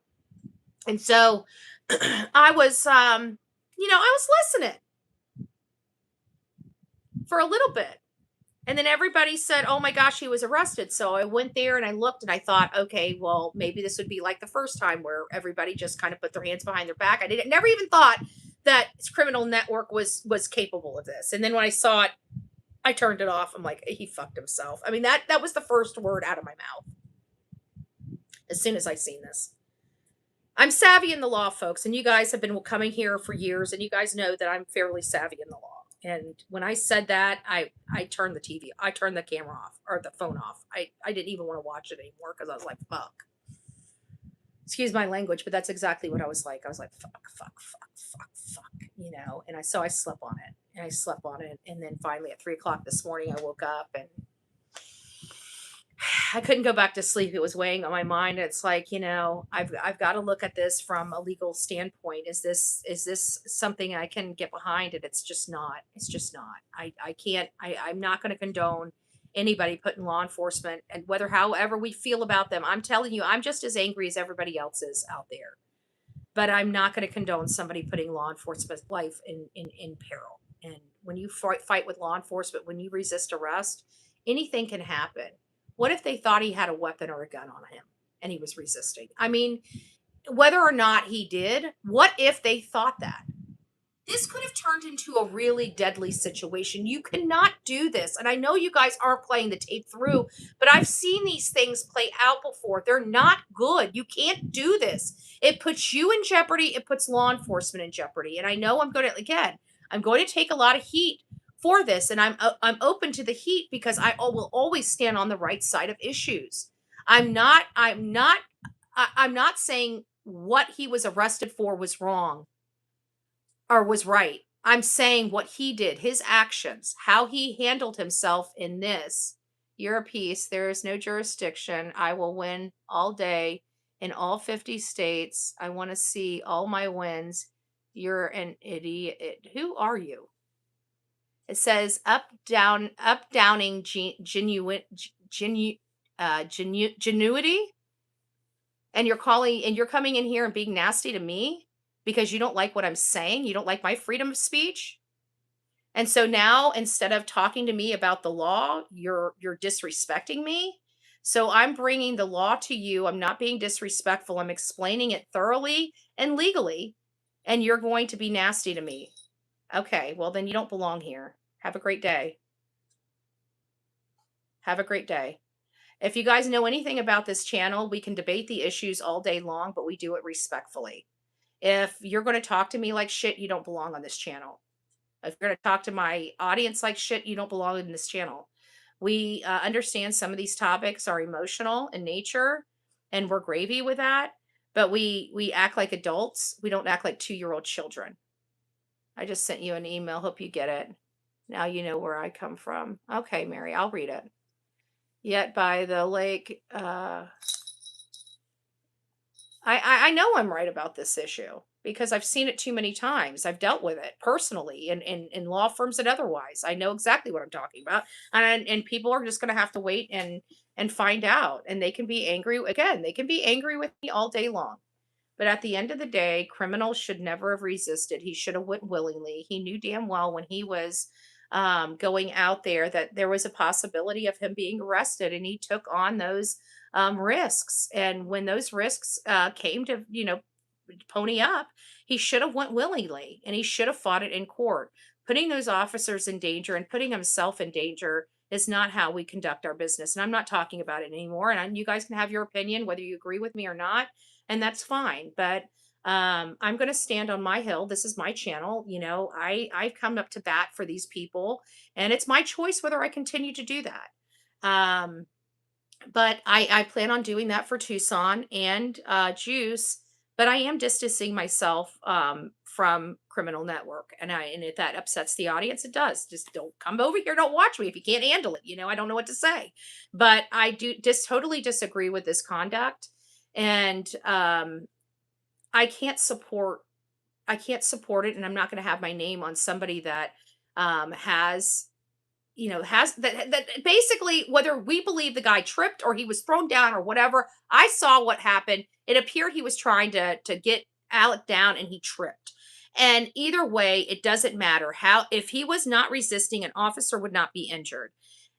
And so I was, I was listening for a little bit. And then everybody said, oh my gosh, he was arrested. So I went there and I looked and I thought, okay, well, maybe this would be like the first time where everybody just kind of put their hands behind their back. I never even thought that Criminal Network was capable of this. And then when I saw it, I turned it off. I'm like, he fucked himself. I mean, that was the first word out of my mouth as soon as I seen this. I'm savvy in the law, folks, and you guys have been coming here for years, and you guys know that I'm fairly savvy in the law. And when I said that, I turned the camera off, or the phone off. I didn't even want to watch it anymore because I was like, fuck. Excuse my language, but that's exactly what I was like. I was like, fuck, and so I slept on it. And then finally at 3:00 this morning, I woke up and I couldn't go back to sleep. It was weighing on my mind. It's like, I've got to look at this from a legal standpoint. Is this something I can get behind? And it's just not. I can't. I'm not going to condone anybody putting law enforcement, and however we feel about them. I'm telling you, I'm just as angry as everybody else is out there. But I'm not going to condone somebody putting law enforcement's life in peril. And when you fight with law enforcement, when you resist arrest, anything can happen. What if they thought he had a weapon or a gun on him and he was resisting? I mean, whether or not he did, what if they thought that? This could have turned into a really deadly situation. You cannot do this. And I know you guys aren't playing the tape through, but I've seen these things play out before. They're not good. You can't do this. It puts you in jeopardy. It puts law enforcement in jeopardy. And I know I'm going to take a lot of heat for this, and I'm open to the heat because I will always stand on the right side of issues. I'm not saying what he was arrested for was wrong or was right. I'm saying what he did, his actions, how he handled himself in this. You're a piece. There is no jurisdiction. I will win all day in all 50 states. I want to see all my wins. You're an idiot. Who are you? It says downing genuity, and you're coming in here and being nasty to me because you don't like what I'm saying. You don't like my freedom of speech. And so now, instead of talking to me about the law, you're disrespecting me. So I'm bringing the law to you. I'm not being disrespectful. I'm explaining it thoroughly and legally. and you're going to be nasty to me. Okay, well, then you don't belong here. Have a great day. Have a great day. If you guys know anything about this channel, we can debate the issues all day long, but we do it respectfully. If you're going to talk to me like shit, you don't belong on this channel. If you're going to talk to my audience like shit, you don't belong in this channel. We understand some of these topics are emotional in nature, and we're gravy with that. But we act like adults. We don't act like 2-year-old children. I just sent you an email. Hope you get it. Now you know where I come from. Okay, Mary, I'll read it. Yet by the lake, I know I'm right about this issue because I've seen it too many times. I've dealt with it personally in law firms and otherwise. I know exactly what I'm talking about. And people are just going to have to wait and find out. And they can be angry again. They can be angry with me all day long. But at the end of the day, criminals should never have resisted. He should have went willingly. He knew damn well when he was going out there that there was a possibility of him being arrested, and he took on those risks. And when those risks came to, pony up, he should have went willingly, and he should have fought it in court. Putting those officers in danger and putting himself in danger is not how we conduct our business. And I'm not talking about it anymore. And you guys can have your opinion, whether you agree with me or not, and that's fine. But I'm going to stand on my hill. This is my channel. I've come up to bat for these people, and it's my choice whether I continue to do that. But I plan on doing that for Tucson and Juice. But I am distancing myself from Criminal Network, and if that upsets the audience, it does. Just don't come over here. Don't watch me if you can't handle it. I don't know what to say. But I do just totally disagree with this conduct, and I can't support. I can't support it, and I'm not going to have my name on somebody that has has that basically, whether we believe the guy tripped or he was thrown down or whatever. I saw what happened. It appeared he was trying to get Alec down and he tripped. And either way, it doesn't matter how, if he was not resisting, an officer would not be injured.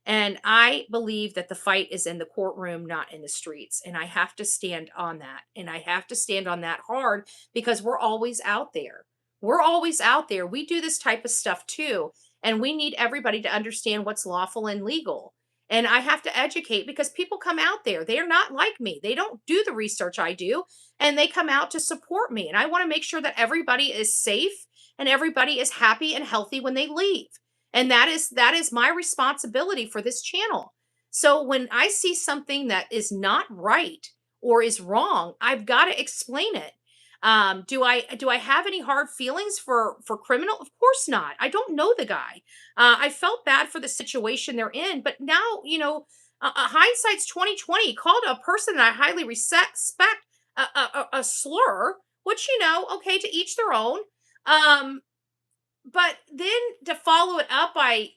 And I believe that the fight is in the courtroom, not in the streets. And I have to stand on that. And I have to stand on that hard because we're always out there. We're always out there. We do this type of stuff too. And we need everybody to understand what's lawful and legal. And I have to educate because people come out there. They're not like me. They don't do the research I do. And they come out to support me. And I want to make sure that everybody is safe and everybody is happy and healthy when they leave. And that is my responsibility for this channel. So when I see something that is not right or is wrong, I've got to explain it. Do I have any hard feelings for criminal? Of course not. I don't know the guy. I felt bad for the situation they're in, but now hindsight's 2020. Called a person that I highly respect a slur, which okay, to each their own. But then to follow it up by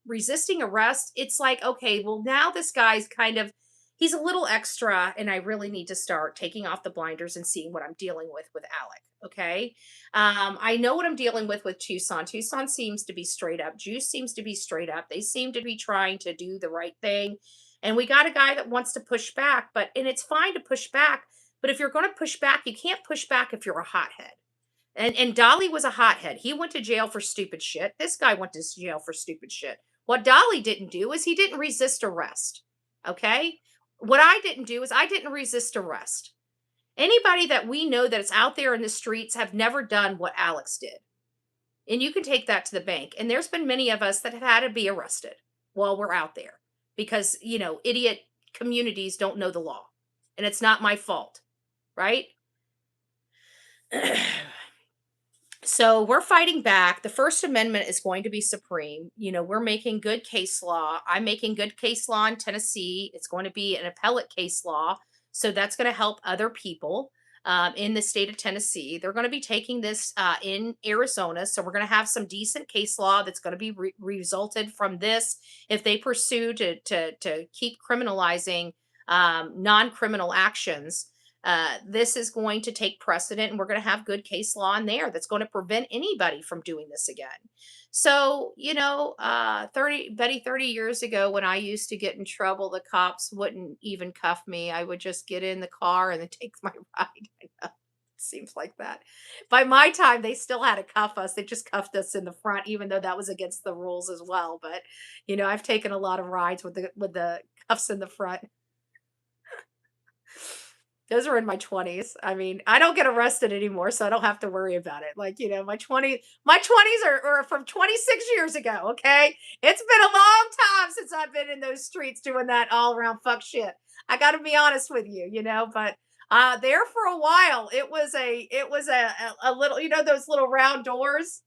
resisting arrest, it's like, okay, well, now this guy's kind of, he's a little extra, and I really need to start taking off the blinders and seeing what I'm dealing with Alec. Okay. I know what I'm dealing with Tucson. Tucson seems to be straight up. Juice seems to be straight up. They seem to be trying to do the right thing. And we got a guy that wants to push back, and it's fine to push back. But if you're going to push back, you can't push back if you're a hothead. And Dolly was a hothead. He went to jail for stupid shit. This guy went to jail for stupid shit. What Dolly didn't do is he didn't resist arrest. Okay? What I didn't do is I didn't resist arrest. Anybody that we know that is out there in the streets have never done what Alex did. And you can take that to the bank. And there's been many of us that have had to be arrested while we're out there because, idiot communities don't know the law. And it's not my fault, right? So we're fighting back. The First Amendment is going to be supreme. We're making good case law. I'm making good case law in Tennessee. It's going to be an appellate case law. So that's going to help other people in the state of Tennessee. They're going to be taking this in Arizona. So we're going to have some decent case law that's going to be resulted from this if they pursue to keep criminalizing non-criminal actions. This is going to take precedent, and we're going to have good case law in there that's going to prevent anybody from doing this again. So, 30 years ago when I used to get in trouble, the cops wouldn't even cuff me. I would just get in the car and then take my ride. Seems like that. By my time, they still had to cuff us. They just cuffed us in the front, even though that was against the rules as well. But I've taken a lot of rides with the cuffs in the front. Those are in my 20s. I mean, I don't get arrested anymore, so I don't have to worry about it. Like, my 20s are from 26 years ago, okay? It's been a long time since I've been in those streets doing that all around fuck shit. I got to be honest with you, but there for a while, it was a little, those little round doors,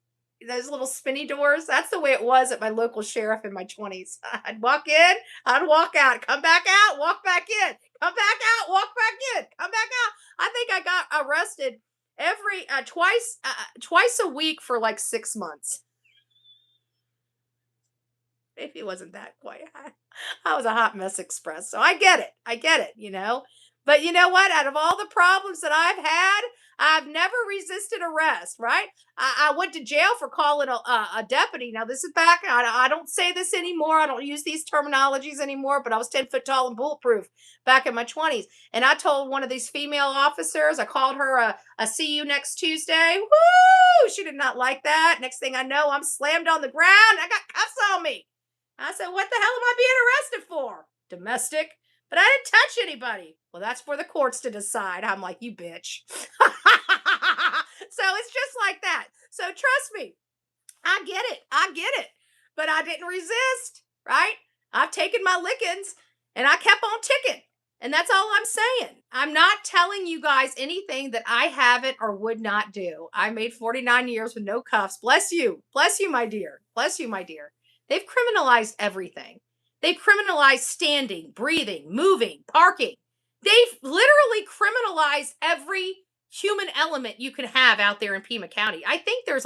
those little spinny doors. That's the way it was at my local sheriff in my 20s. I'd walk in, I'd walk out, come back out, walk back in, come back out, walk back in, come back out. I think I got arrested every twice a week for like 6 months. Maybe it wasn't that quite. I was a hot mess express, so I get it. I get it. But you know what? Out of all the problems that I've had, I've never resisted arrest. Right? I went to jail for calling a deputy. Now this is back. I don't say this anymore. I don't use these terminologies anymore. But I was 10 foot tall and bulletproof back in my 20s, and I told one of these female officers. I called her a "see you next Tuesday." Woo! She did not like that. Next thing I know, I'm slammed on the ground. I got cuffs on me. I said, what the hell am I being arrested for? Domestic. But I didn't touch anybody. Well, that's for the courts to decide. I'm like, you bitch. So it's just like that. So trust me, I get it. I get it. But I didn't resist, right? I've taken my lickings and I kept on ticking. And that's all I'm saying. I'm not telling you guys anything that I haven't or would not do. I made 49 years with no cuffs. Bless you. Bless you, my dear. Bless you, my dear. They've criminalized everything. They've criminalized standing, breathing, moving, parking. They've literally criminalized every human element you can have out there in Pima County. I think there's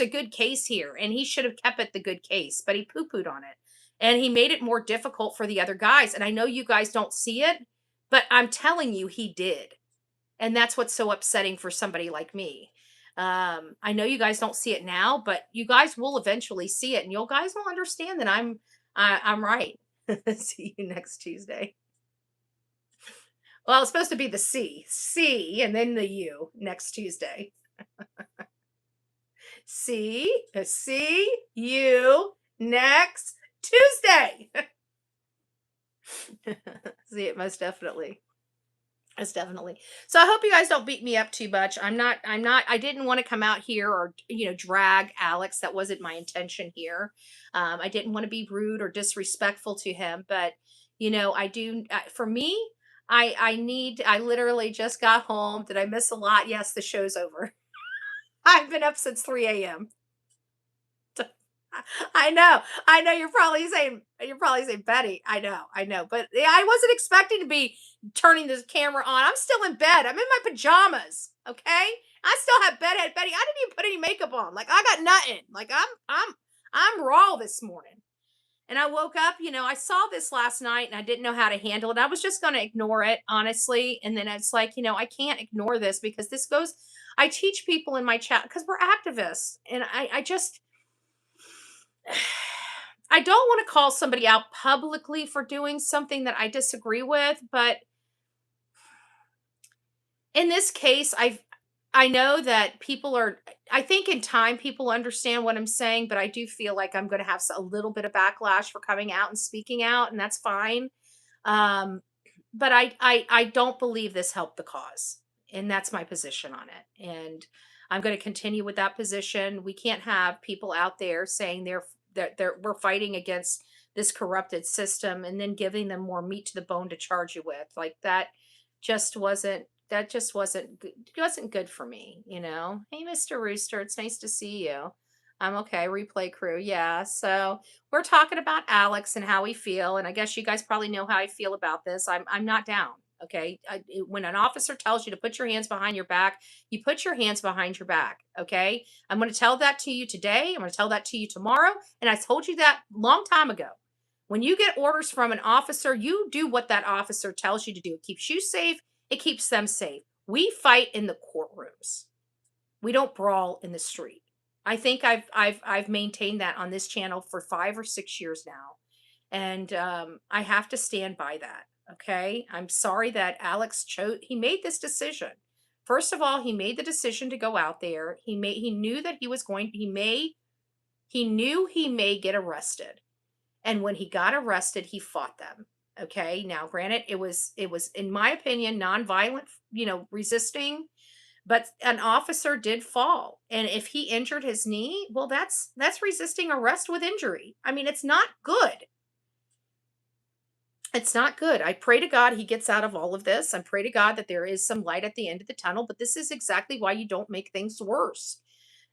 a good case here, and he should have kept it the good case, but he poo-pooed on it. And he made it more difficult for the other guys. And I know you guys don't see it, but I'm telling you, he did. And that's what's so upsetting for somebody like me. I know you guys don't see it now, but you guys will eventually see it, and you guys will understand that I'm right. See you next Tuesday. Well, it's supposed to be the C, and then the U next Tuesday. See you next Tuesday. See it most definitely. Most definitely. So I hope you guys don't beat me up too much. I didn't want to come out here or, drag Alex. That wasn't my intention here. I didn't want to be rude or disrespectful to him, but I do, for me, I literally just got home. Did I miss a lot? Yes, the show's over. I've been up since 3 a.m. I know. You're probably saying, Betty. I know. But I wasn't expecting to be turning this camera on. I'm still in bed. I'm in my pajamas. Okay. I still have bedhead Betty. I didn't even put any makeup on. Like I got nothing. Like I'm raw this morning. And I woke up, I saw this last night and I didn't know how to handle it. I was just going to ignore it, honestly. And then it's like, I can't ignore this because I teach people in my chat because we're activists. And I just, I don't want to call somebody out publicly for doing something that I disagree with, but in this case, I know that I think in time people understand what I'm saying, but I do feel like I'm going to have a little bit of backlash for coming out and speaking out, and that's fine. But I don't believe this helped the cause, and that's my position on it. And I'm going to continue with that position. We can't have people out there saying we're fighting against this corrupted system and then giving them more meat to the bone to charge you with. Like that just wasn't good for me, Hey, Mr. Rooster, it's nice to see you. I'm okay. Replay crew. Yeah. So we're talking about Alex and how we feel. And I guess you guys probably know how I feel about this. I'm not down. Okay. When an officer tells you to put your hands behind your back, you put your hands behind your back. Okay. I'm going to tell that to you today. I'm going to tell that to you tomorrow. And I told you that long time ago. When you get orders from an officer, you do what that officer tells you to do. It keeps you safe. It keeps them safe. We fight in the courtrooms. We don't brawl in the street. I think I've maintained that on this channel for 5 or 6 years now. And I have to stand by that. Okay. I'm sorry that Alex he made this decision First of all, he made the decision to go out there. He knew that he knew he may get arrested. And when he got arrested, he fought them. Okay? Now, granted, it was in my opinion nonviolent, resisting, but an officer did fall. And if he injured his knee, well, that's resisting arrest with injury. I mean, it's not good. It's not good. I pray to God he gets out of all of this. I pray to God that there is some light at the end of the tunnel, but this is exactly why you don't make things worse.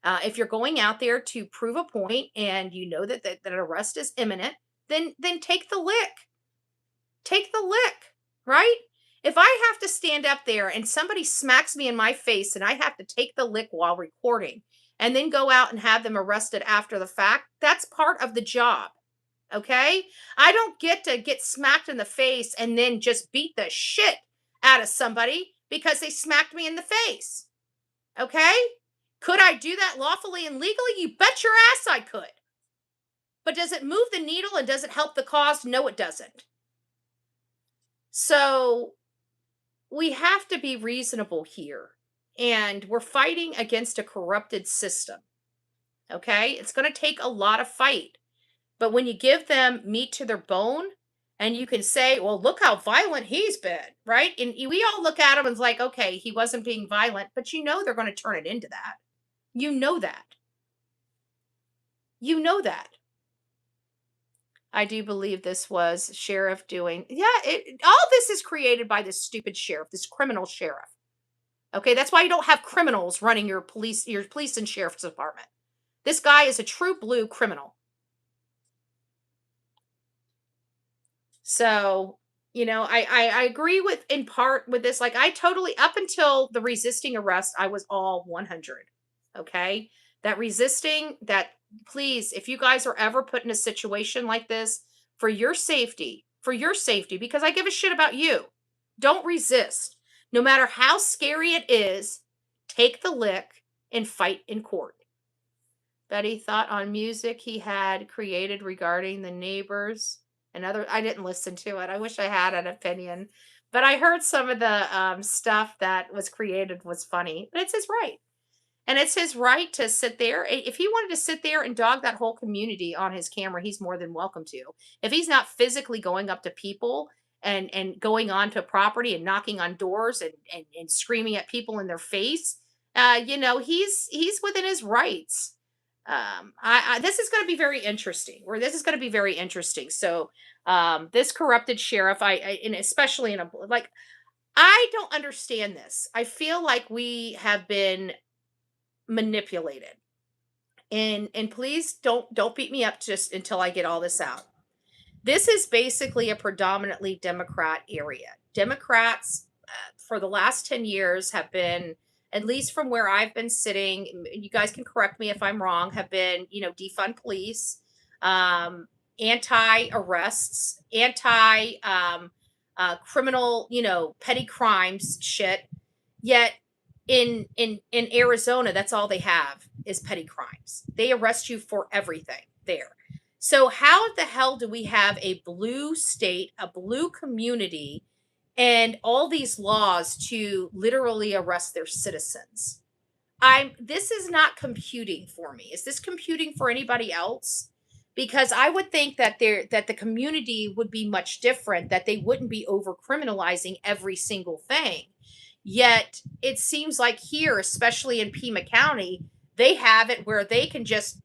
If you're going out there to prove a point and you know that an arrest is imminent, then take the lick. Take the lick, right? If I have to stand up there and somebody smacks me in my face and I have to take the lick while recording and then go out and have them arrested after the fact, that's part of the job. Okay? I don't get to get smacked in the face and then just beat the shit out of somebody because they smacked me in the face. Okay? Could I do that lawfully and legally? You bet your ass I could. But does it move the needle and does it help the cause? No, it doesn't. So we have to be reasonable here. And we're fighting against a corrupted system. Okay? It's going to take a lot of fight. But when you give them meat to their bone and you can say, well, look how violent he's been, right? And we all look at him and it's like, okay, he wasn't being violent, but they're going to turn it into that. You know that. You know that. I do believe this was sheriff doing, all this is created by this stupid sheriff, this criminal sheriff. Okay, that's why you don't have criminals running your police and sheriff's department. This guy is a true blue criminal. So, I agree in part with this. Like I totally, up until the resisting arrest, I was all 100. Okay. That resisting, that please, if you guys are ever put in a situation like this for your safety, because I give a shit about you, don't resist. No matter how scary it is, take the lick and fight in court. Betty thought on music he had created regarding the neighbors. I didn't listen to it. I wish I had an opinion, but I heard some of the stuff that was created was funny. But it's his right, and it's his right to sit there. If he wanted to sit there and dog that whole community on his camera, he's more than welcome to. If he's not physically going up to people and going onto property and knocking on doors and screaming at people in their face, he's within his rights. This is going to be very interesting. So, this corrupted sheriff, and especially I don't understand this. I feel like we have been manipulated, and please don't beat me up just until I get all this out. This is basically a predominantly Democrat area. Democrats, for the last 10 years have been, at least from where I've been sitting, you guys can correct me if I'm wrong, have been, defund police, anti-arrests, criminal, petty crimes shit. Yet in Arizona, that's all they have is petty crimes. They arrest you for everything there. So how the hell do we have a blue state, a blue community, and all these laws to literally arrest their citizens? This is not computing for me. Is this computing for anybody else? Because I would think that the community would be much different, that they wouldn't be over criminalizing every single thing. Yet it seems like here, especially in Pima County, they have it where they can just,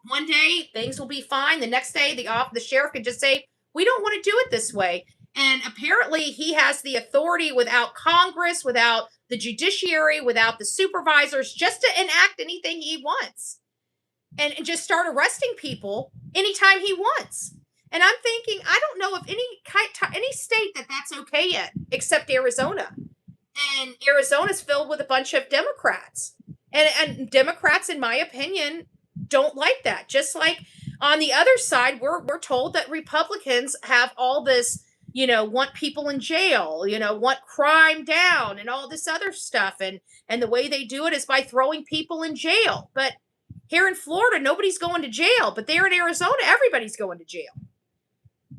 one day things will be fine. The next day the sheriff can just say, we don't want to do it this way. And apparently he has the authority without Congress, without the judiciary, without the supervisors, just to enact anything he wants and just start arresting people anytime he wants. And I'm thinking, I don't know of any state that's okay yet, except Arizona. And Arizona's filled with a bunch of Democrats. And Democrats, in my opinion, don't like that. Just like on the other side, we're told that Republicans have all this, want people in jail, want crime down and all this other stuff. And the way they do it is by throwing people in jail. But here in Florida, nobody's going to jail. But there in Arizona, everybody's going to jail.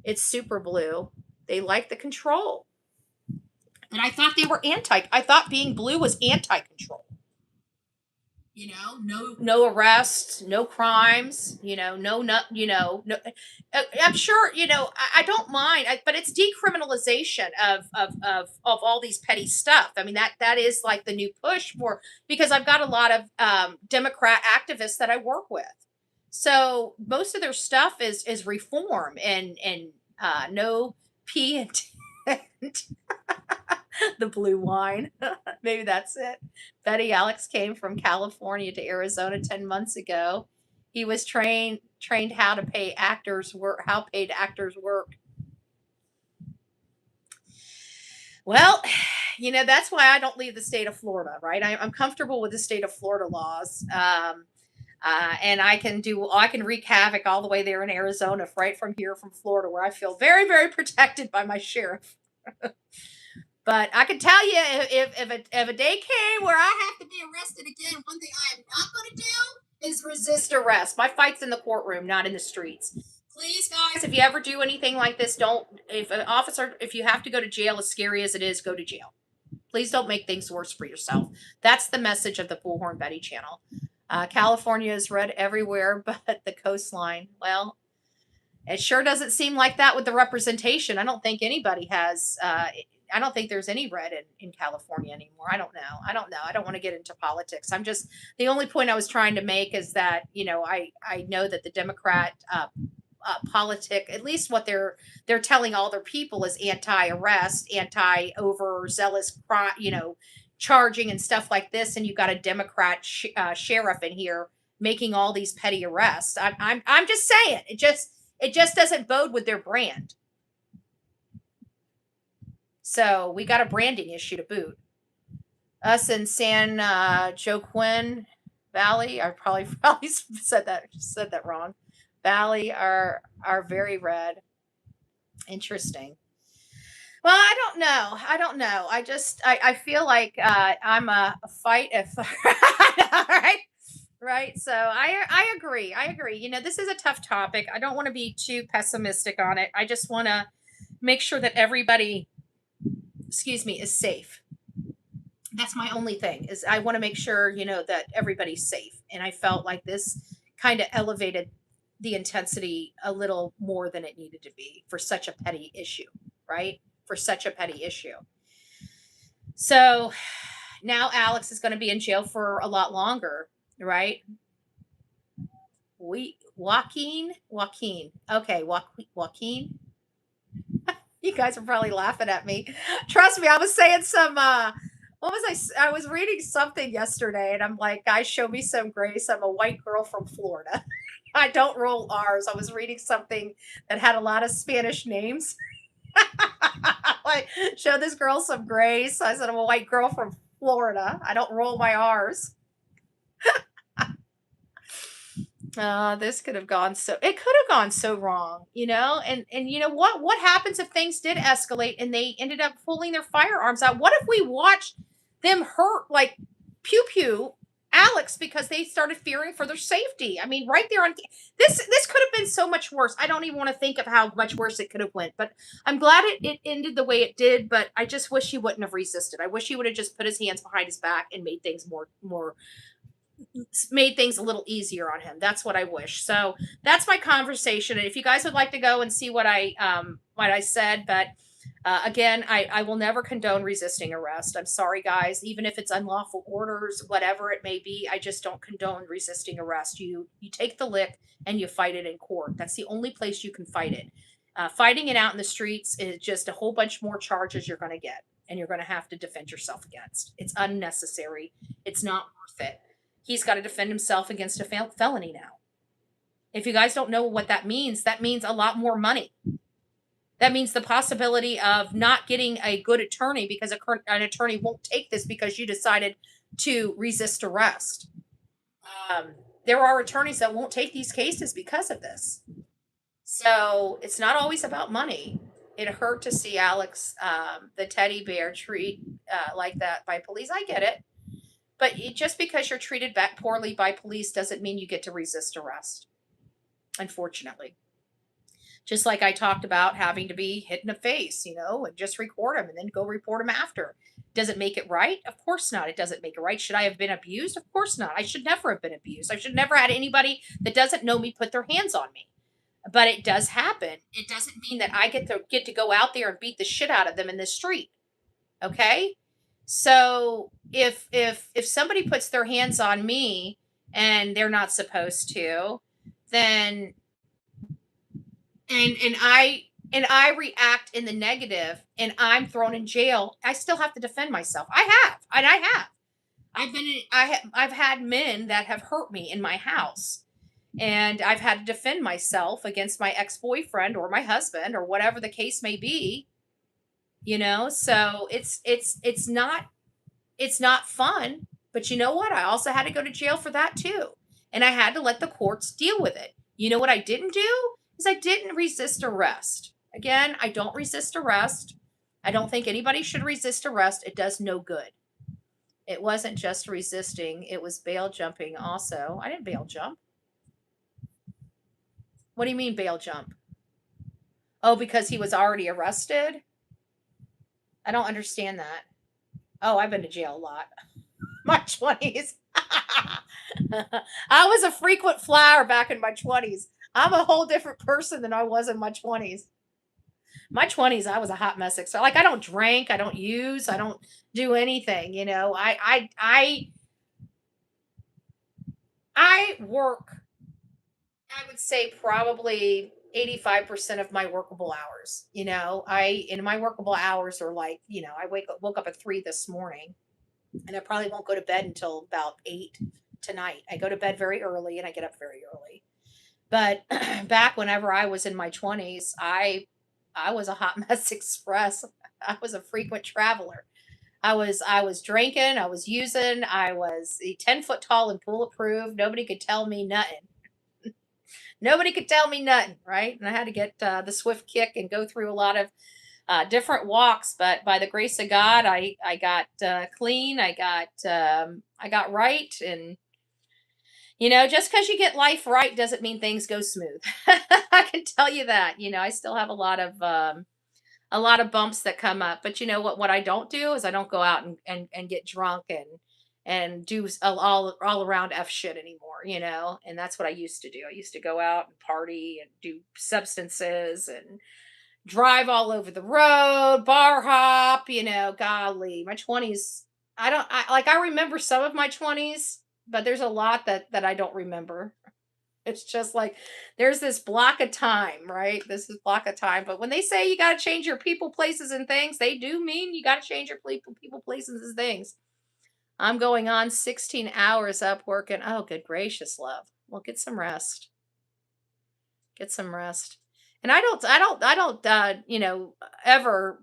It's super blue. They like the control. And I thought they were I thought being blue was anti-control. No arrests, no crimes, no. I'm sure, I don't mind, but it's decriminalization of all these petty stuff. I mean, that is like the new push for, because I've got a lot of Democrat activists that I work with. So most of their stuff is reform and no pee and the blue wine. Maybe that's it. Betty Alex came from California to Arizona 10 months ago. He was trained how to pay actors work, how paid actors work. Well, that's why I don't leave the state of Florida, right? I'm comfortable with the state of Florida laws. And I can wreak havoc all the way there in Arizona, right from here, from Florida, where I feel very, very protected by my sheriff. But I can tell you, if a day came where I have to be arrested again, one thing I am not going to do is resist arrest. My fight's in the courtroom, not in the streets. Please, guys, if you ever do anything like this, if you have to go to jail, as scary as it is, go to jail. Please don't make things worse for yourself. That's the message of the Bullhorn Betty channel. California is red everywhere but the coastline. Well, it sure doesn't seem like that with the representation. I don't think anybody has. I don't think there's any red in California anymore. I don't know. I don't want to get into politics. The only point I was trying to make is that, I know that the Democrat politic, at least what they're telling all their people, is anti-arrest, anti-overzealous, charging and stuff like this. And you've got a Democrat sheriff in here making all these petty arrests. I'm just saying, it just doesn't bode with their brand. So we got a branding issue to boot. Us in San Joaquin Valley, I probably said that wrong. Valley are very red. Interesting. Well, I don't know. I feel like I'm a fight if all right. Right. So I agree. This is a tough topic. I don't want to be too pessimistic on it. I just want to make sure that everybody, is safe. That's my only thing, is I want to make sure, that everybody's safe. And I felt like this kind of elevated the intensity a little more than it needed to be for such a petty issue, right? For such a petty issue. So now Alex is going to be in jail for a lot longer, right? Joaquin. Okay, Joaquin. You guys are probably laughing at me. Trust me, I was saying some, what was I was reading something yesterday and I'm like, guys, show me some grace. I'm a white girl from Florida. I don't roll R's. I was reading something that had a lot of Spanish names. Like, show this girl some grace. I said, I'm a white girl from Florida. I don't roll my R's. This could have gone so wrong, and what happens if things did escalate and they ended up pulling their firearms out? What if we watched them hurt, like, pew Alex, because they started fearing for their safety? I mean, right there on this could have been so much worse. I don't even want to think of how much worse it could have went, but I'm glad it ended the way it did. But I just wish he wouldn't have resisted. I wish he would have just put his hands behind his back and made things a little easier on him. That's what I wish. So that's my conversation. And if you guys would like to go and see what I said, but again, I will never condone resisting arrest. I'm sorry, guys. Even if it's unlawful orders, whatever it may be, I just don't condone resisting arrest. You take the lick and you fight it in court. That's the only place you can fight it. Fighting it out in the streets is just a whole bunch more charges you're going to get, and you're going to have to defend yourself against. It's unnecessary. It's not worth it. He's got to defend himself against a felony now. If you guys don't know what that means a lot more money. That means the possibility of not getting a good attorney because an attorney won't take this because you decided to resist arrest. There are attorneys that won't take these cases because of this. So it's not always about money. It hurt to see Alex, the teddy bear, treat like that by police. I get it. But just because you're treated poorly by police doesn't mean you get to resist arrest, unfortunately. Just like I talked about having to be hit in the face, and just record them and then go report them after. Does it make it right? Of course not. It doesn't make it right. Should I have been abused? Of course not. I should never have been abused. I should never had anybody that doesn't know me put their hands on me. But it does happen. It doesn't mean that I get to go out there and beat the shit out of them in the street. Okay? So if somebody puts their hands on me and they're not supposed to, then and I react in the negative and I'm thrown in jail, I still have to defend myself. I have. I've had men that have hurt me in my house. And I've had to defend myself against my ex-boyfriend or my husband or whatever the case may be, so it's not fun, but you know what? I also had to go to jail for that too. And I had to let the courts deal with it. You know what I didn't do? Is I didn't resist arrest. Again, I don't resist arrest. I don't think anybody should resist arrest. It does no good. It wasn't just resisting, it was bail jumping also. I didn't bail jump. What do you mean bail jump? Oh, because he was already arrested? I don't understand that. Oh, I've been to jail a lot. My 20s. I was a frequent flyer back in my 20s. I'm a whole different person than I was in my 20s. My 20s, I was a hot mess. So like I don't drink, I don't use, I don't do anything. I work, I would say probably 85% of my workable hours. I in my workable hours are like, I woke up at 3 this morning and I probably won't go to bed until about 8 tonight. I go to bed very early and I get up very early. But back whenever I was in my 20s, I was a hot mess express. I was a frequent traveler. I was drinking, I was using, I was 10 foot tall and bulletproof. Nobody could tell me nothing. Nobody could tell me nothing, right? And I had to get the swift kick and go through a lot of different walks, but by the grace of God, I got clean. I got right, and just because you get life right doesn't mean things go smooth. I can tell you that. I still have a lot of bumps that come up, but you know what I don't do is I don't go out and get drunk and do all around f shit anymore, and that's what I used to do. I used to go out and party and do substances and drive all over the road, bar hop, golly, my 20s. I remember some of my 20s, but there's a lot that I don't remember. It's just like there's this block of time, right? This is block of time. But when they say you got to change your people, places, and things, they do mean you got to change your people, places, and things. I'm going on 16 hours up working. Oh, good gracious, love. Well, get some rest. Get some rest. And I don't, ever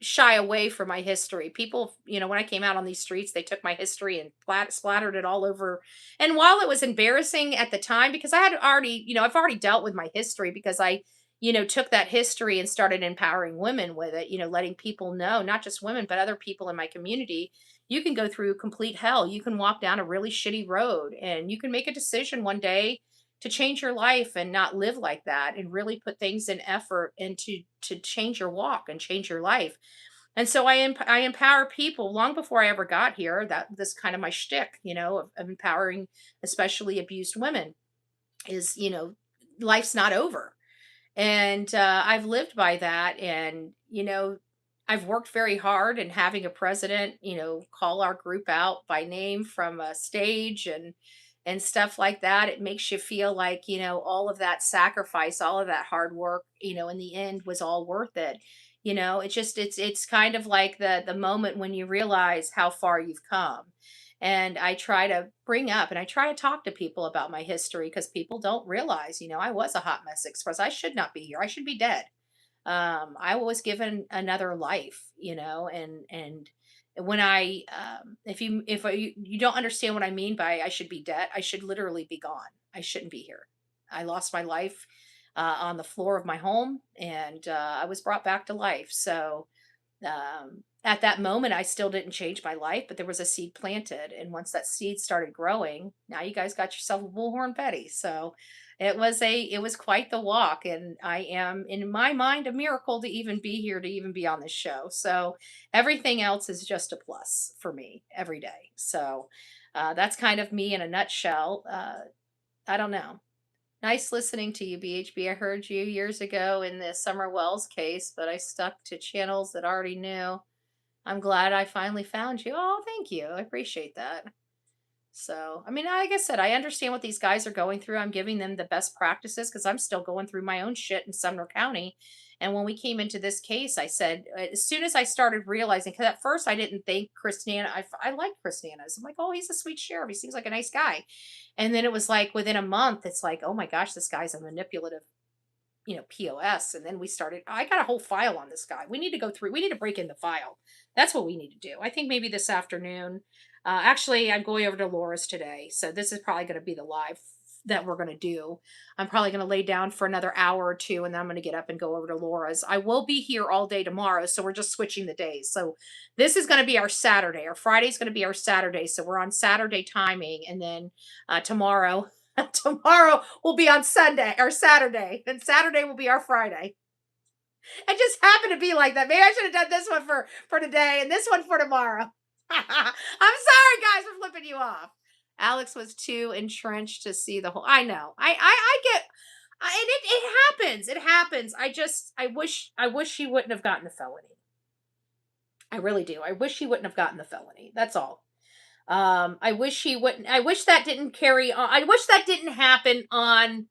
shy away from my history. People, when I came out on these streets, they took my history and splattered it all over. And while it was embarrassing at the time, because I had already, I've already dealt with my history because I, took that history and started empowering women with it, letting people know, not just women, but other people in my community, you can go through complete hell. You can walk down a really shitty road and you can make a decision one day to change your life and not live like that and really put things in effort and to change your walk and change your life. And so I empower people long before I ever got here. That this kind of my shtick, of empowering, especially abused women, is life's not over, and I've lived by that, and I've worked very hard. And having a president, call our group out by name from a stage and stuff like that, it makes you feel like all of that sacrifice, all of that hard work, in the end was all worth it. It's kind of like the moment when you realize how far you've come. And I try to bring up and I try to talk to people about my history because people don't realize, I was a hot mess express. I should not be here. I should be dead. I was given another life, and when if you don't understand what I mean by I should be dead, I should literally be gone. I shouldn't be here. I lost my life on the floor of my home, and I was brought back to life. So At that moment, I still didn't change my life, but there was a seed planted. And once that seed started growing, now you guys got yourself a Bullhorn Betty. So it was quite the walk. And I am, in my mind, a miracle to even be here, to even be on this show. So everything else is just a plus for me every day. So that's kind of me in a nutshell. I don't know. Nice listening to you, BHB. I heard you years ago in the Summer Wells case, but I stuck to channels that I already knew. I'm glad I finally found you. Oh, thank you. I appreciate that. So, I mean, like I said, I understand what these guys are going through. I'm giving them the best practices because I'm still going through my own shit in Sumner County. And when we came into this case, I said, as soon as I started realizing, because at first I didn't think Chris Nana, I like Chris Nana's. I'm like, oh, he's a sweet sheriff. He seems like a nice guy. And then it was like within a month, it's like, oh my gosh, this guy's a manipulative, POS. And then we started, I got a whole file on this guy. We need to go through, we need to break in the file. That's what we need to do. I think maybe this afternoon. Actually, I'm going over to Laura's today. So this is probably going to be the live that we're going to do. I'm probably going to lay down for another hour or two, and then I'm going to get up and go over to Laura's. I will be here all day tomorrow. So we're just switching the days. So this is going to be our Saturday. Our Friday is going to be our Saturday. So we're on Saturday timing. And then tomorrow, tomorrow will be on Sunday or Saturday, and Saturday will be our Friday. It just happened to be like that. Maybe I should have done this one for today and this one for tomorrow. I'm sorry, guys, for flipping you off. Alex was too entrenched to see the whole. I know. I get. And it happens. It happens. I wish he wouldn't have gotten the felony. I really do. I wish he wouldn't have gotten the felony. That's all. I wish he wouldn't. I wish that didn't carry on. I wish that didn't happen on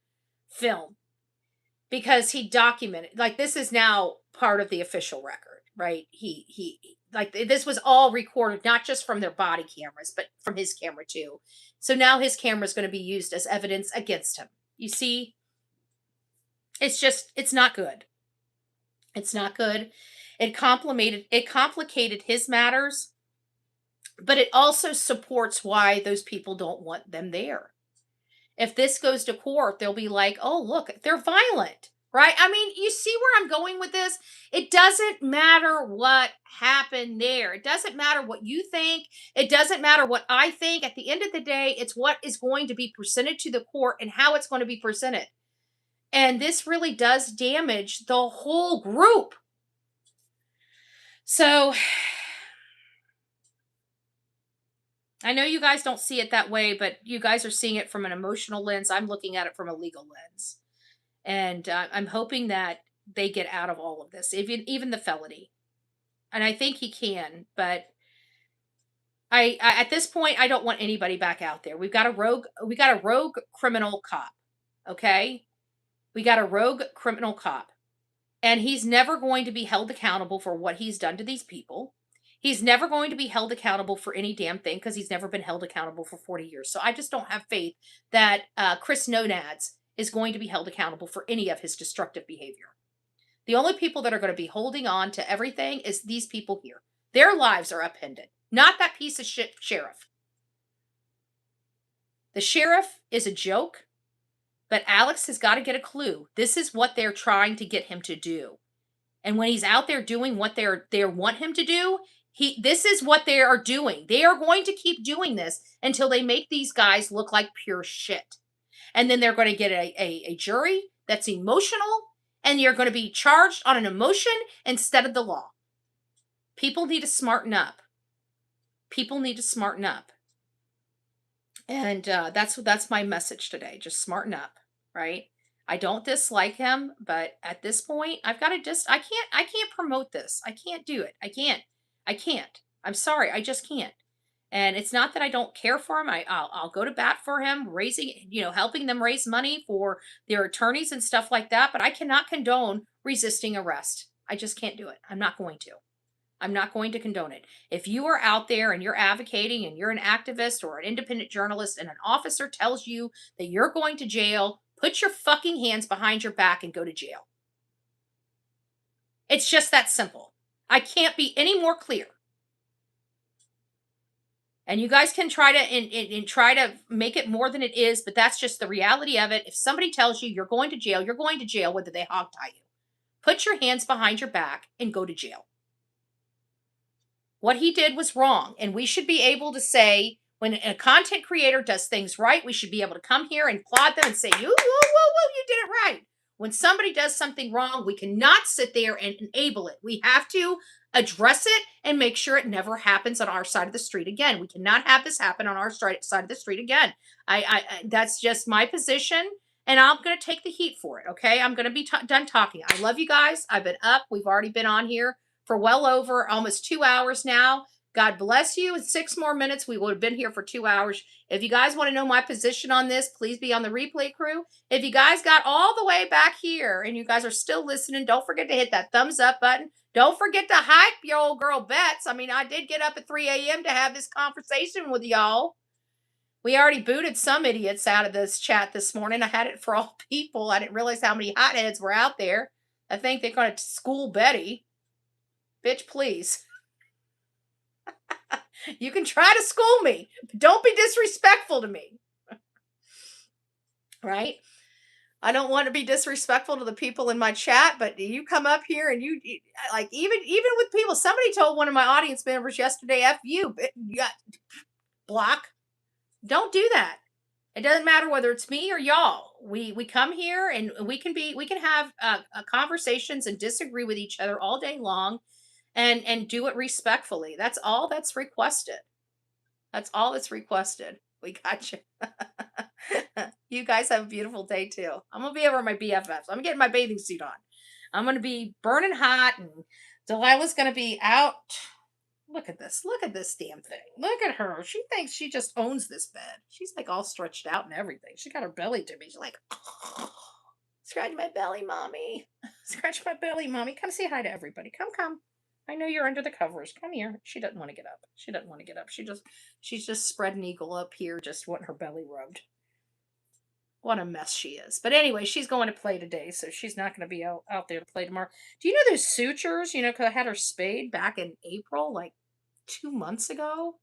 film because he documented. Like this is now part of the official record, right? He like this was all recorded, not just from their body cameras, but from his camera too. So now his camera is going to be used as evidence against him. You see, it's not good. It's not good. It complicated his matters, but it also supports why those people don't want them there. If this goes to court, they'll be like, oh, look, they're violent, right? I mean, you see where I'm going with this? It doesn't matter what happened there. It doesn't matter what you think. It doesn't matter what I think. At the end of the day, it's what is going to be presented to the court and how it's going to be presented. And this really does damage the whole group. So I know you guys don't see it that way, but you guys are seeing it from an emotional lens. I'm looking at it from a legal lens. And I'm hoping that they get out of all of this, even the felony. And I think he can, but I at this point I don't want anybody back out there. We got a rogue criminal cop. Okay? We got a rogue criminal cop. And he's never going to be held accountable for what he's done to these people. He's never going to be held accountable for any damn thing because he's never been held accountable for 40 years. So I just don't have faith that Chris Nonads is going to be held accountable for any of his destructive behavior. The only people that are going to be holding on to everything is these people here. Their lives are upended, not that piece of shit sheriff. The sheriff is a joke, but Alex has got to get a clue. This is what they're trying to get him to do. And when he's out there doing what they want him to do, this is what they are doing. They are going to keep doing this until they make these guys look like pure shit. And then they're going to get a jury that's emotional, and you're going to be charged on an emotion instead of the law. People need to smarten up. People need to smarten up. And that's my message today. Just smarten up, right? I don't dislike him, but at this point, I've got to I can't promote this. I can't do it. I can't. I'm sorry. I just can't. And it's not that I don't care for him. I'll go to bat for him, helping them raise money for their attorneys and stuff like that. But I cannot condone resisting arrest. I just can't do it. I'm not going to. I'm not going to condone it. If you are out there and you're advocating and you're an activist or an independent journalist and an officer tells you that you're going to jail, put your fucking hands behind your back and go to jail. It's just that simple. I can't be any more clear. And you guys can try to and try to make it more than it is, but that's just the reality of it. If somebody tells you you're going to jail, whether they hogtie you. Put your hands behind your back and go to jail. What he did was wrong. And we should be able to say, when a content creator does things right, we should be able to come here and applaud them and say, you, whoa, whoa, whoa, you did it right. When somebody does something wrong, we cannot sit there and enable it. We have to address it and make sure it never happens on our side of the street again. We cannot have this happen on our side of the street again. That's just my position, and I'm going to take the heat for it. Okay, I'm going to be done talking. I love you guys. I've been up. We've already been on here for well over almost 2 hours now. God bless you. In 6 more minutes, we would have been here for 2 hours. If you guys want to know my position on this, please be on the replay crew. If you guys got all the way back here and you guys are still listening, don't forget to hit that thumbs up button. Don't forget to hype your old girl Bets. I mean, I did get up at 3 a.m. to have this conversation with y'all. We already booted some idiots out of this chat this morning. I had it for all people. I didn't realize how many hotheads were out there. I think they're going to school Betty. Bitch, please. You can try to school me, but don't be disrespectful to me. Right? I don't want to be disrespectful to the people in my chat, but you come up here and you like, even with people, somebody told one of my audience members yesterday, F you, block. Don't do that. It doesn't matter whether it's me or y'all. We come here and we can have conversations and disagree with each other all day long, and do it respectfully. That's all that's requested. That's all that's requested. We got you. You guys have a beautiful day too. I'm gonna be over at my BFFs. I'm getting my bathing suit on. I'm gonna be burning hot, and Delilah's gonna be out. Look at this. Look at this damn thing. Look at her. She thinks she just owns this bed. She's like all stretched out and everything. She got her belly to me. She's like, oh, scratch my belly, mommy. Scratch my belly, mommy. Come say hi to everybody. Come. I know you're under the covers. Come here. She doesn't want to get up. She doesn't want to get up. She's just spread an eagle up here, just wanting her belly rubbed. What a mess she is. But anyway, she's going to play today, so she's not going to be out there to play tomorrow. Do you know those sutures? You know, because I had her spayed back in April, like 2 months ago.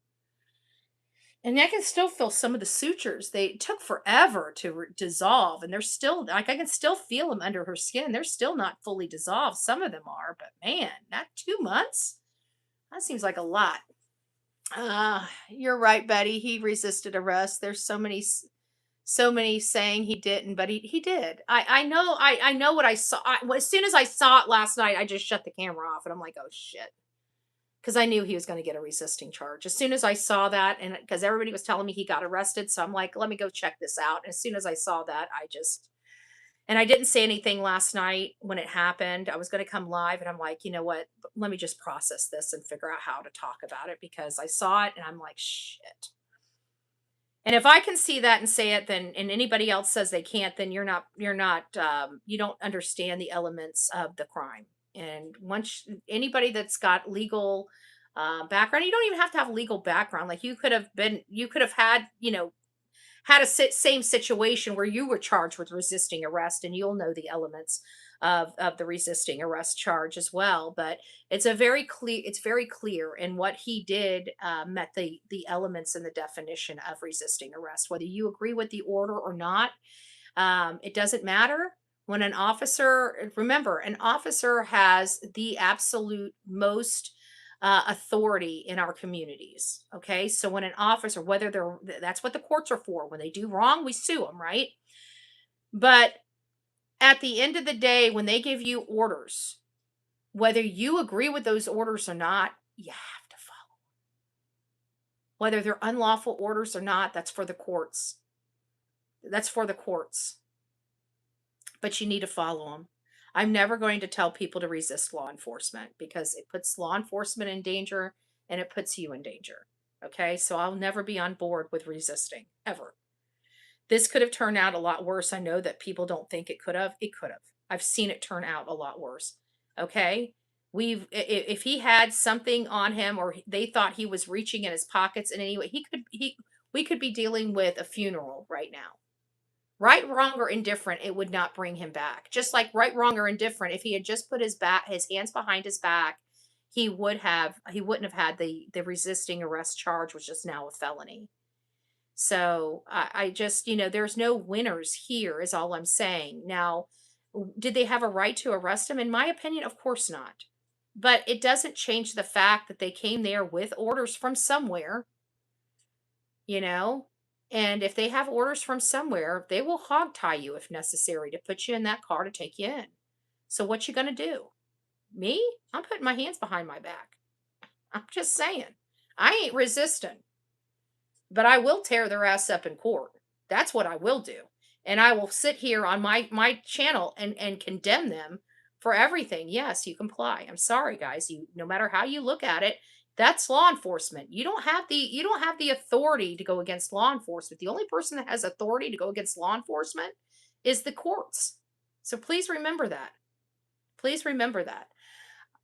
And I can still feel some of the sutures. They took forever to dissolve, and they're still, like, I can still feel them under her skin. They're still not fully dissolved. Some of them are, but man, not 2 months? That seems like a lot. You're right, Betty. He resisted arrest. There's so many saying he didn't, but he did. I know what I saw. As soon as I saw it last night, I just shut the camera off, and I'm like, oh shit, because I knew he was going to get a resisting charge as soon as I saw that, and because everybody was telling me he got arrested, so I'm like, let me go check this out. And as soon as I saw that, I didn't say anything last night when it happened. I was going to come live, and I'm like, you know what? Let me just process this and figure out how to talk about it, because I saw it and I'm like, shit. And if I can see that and say it, then, and anybody else says they can't, then you don't understand the elements of the crime. And once anybody that's got legal background, you don't even have to have a legal background. Like you could have had, had a same situation where you were charged with resisting arrest, and you'll know the elements of the resisting arrest charge as well. But it's very clear, and what he did met the elements and the definition of resisting arrest. Whether you agree with the order or not, it doesn't matter. When an officer, remember, an officer has the absolute most authority in our communities. Okay, so when an officer, that's what the courts are for. When they do wrong, we sue them, right? But at the end of the day, when they give you orders, whether you agree with those orders or not, you have to follow. Whether they're unlawful orders or not, that's for the courts. That's for the courts. But you need to follow them. I'm never going to tell people to resist law enforcement, because it puts law enforcement in danger and it puts you in danger. Okay, so I'll never be on board with resisting, ever. This could have turned out a lot worse. I know that people don't think it could have. It could have. I've seen it turn out a lot worse. Okay, if he had something on him, or they thought he was reaching in his pockets in any way, we could be dealing with a funeral right now. Right, wrong, or indifferent, it would not bring him back. Just like right, wrong, or indifferent, if he had just put his hands behind his back, he wouldn't have had the resisting arrest charge, which is now a felony. So I just, there's no winners here, is all I'm saying. Now, did they have a right to arrest him? In my opinion, of course not. But it doesn't change the fact that they came there with orders from somewhere, you know? And if they have orders from somewhere, they will hog tie you if necessary to put you in that car to take you in. So what you gonna do? Me? I'm putting my hands behind my back. I'm just saying. I ain't resisting, but I will tear their ass up in court. That's what I will do. And I will sit here on my channel and condemn them for everything. Yes, you comply. I'm sorry, guys. You, no matter how you look at it, that's law enforcement. You don't have the authority to go against law enforcement. The only person that has authority to go against law enforcement is the courts. So please remember that. Please remember that.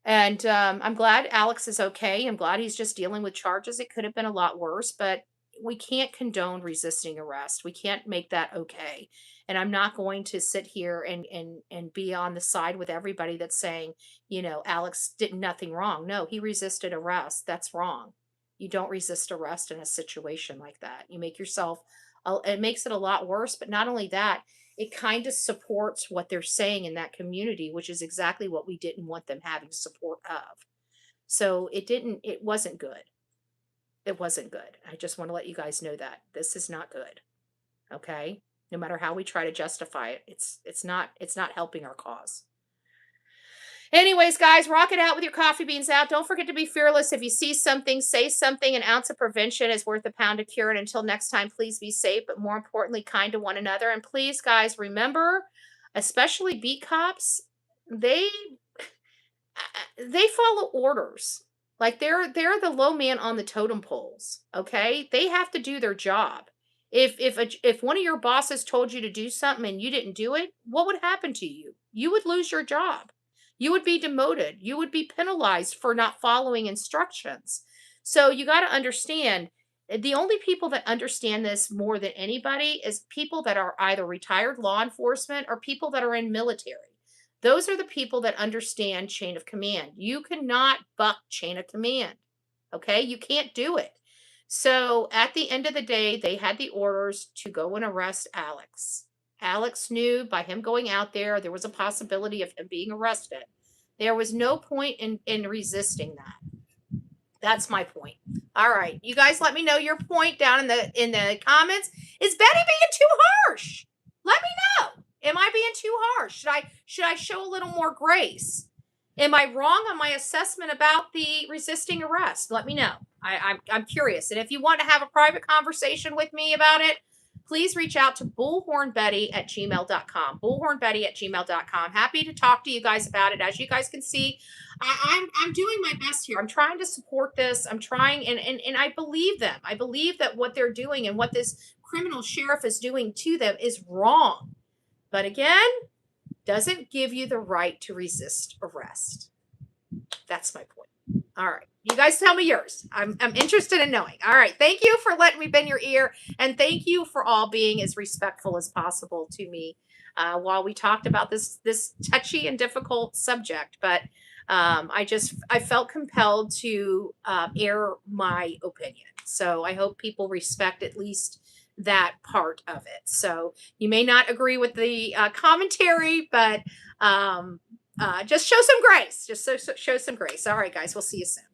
And I'm glad Alex is okay. I'm glad he's just dealing with charges. It could have been a lot worse, but we can't condone resisting arrest. We can't make that okay. And I'm not going to sit here and be on the side with everybody that's saying, Alex did nothing wrong. No, he resisted arrest. That's wrong. You don't resist arrest in a situation like that. You make yourself, it makes it a lot worse. But not only that, it kind of supports what they're saying in that community, which is exactly what we didn't want them having support of. So it wasn't good. It wasn't good. I just want to let you guys know that this is not good. Okay? No matter how we try to justify it, it's not helping our cause. Anyways, guys, rock it out with your coffee beans out. Don't forget to be fearless. If you see something, say something. An ounce of prevention is worth a pound of cure. And until next time, please be safe, but more importantly, kind to one another. And please, guys, remember, especially beat cops, they follow orders. Like they're the low man on the totem poles. Okay, they have to do their job. If one of your bosses told you to do something and you didn't do it, what would happen to you? You would lose your job. You would be demoted. You would be penalized for not following instructions. So you got to understand, the only people that understand this more than anybody is people that are either retired law enforcement or people that are in military. Those are the people that understand chain of command. You cannot buck chain of command. Okay? You can't do it. So at the end of the day, they had the orders to go and arrest Alex. Alex knew by him going out there was a possibility of him being arrested. There was no point in resisting that. That's my point. All right. You guys let me know your point down in the comments. Is Betty being too harsh? Let me know. Am I being too harsh? Should I show a little more grace? Am I wrong on my assessment about the resisting arrest? Let me know. I'm curious. And if you want to have a private conversation with me about it, please reach out to bullhornbetty@gmail.com. Bullhornbetty@gmail.com. Happy to talk to you guys about it. As you guys can see, I'm doing my best here. I'm trying to support this. I'm trying, and I believe them. I believe that what they're doing and what this criminal sheriff is doing to them is wrong. But again, doesn't give you the right to resist arrest. That's my point. All right. You guys tell me yours. I'm interested in knowing. All right. Thank you for letting me bend your ear. And thank you for all being as respectful as possible to me while we talked about this touchy and difficult subject. But I felt compelled to air my opinion. So I hope people respect at least that part of it. So you may not agree with the commentary, but just show some grace. Just show some grace. All right, guys, we'll see you soon.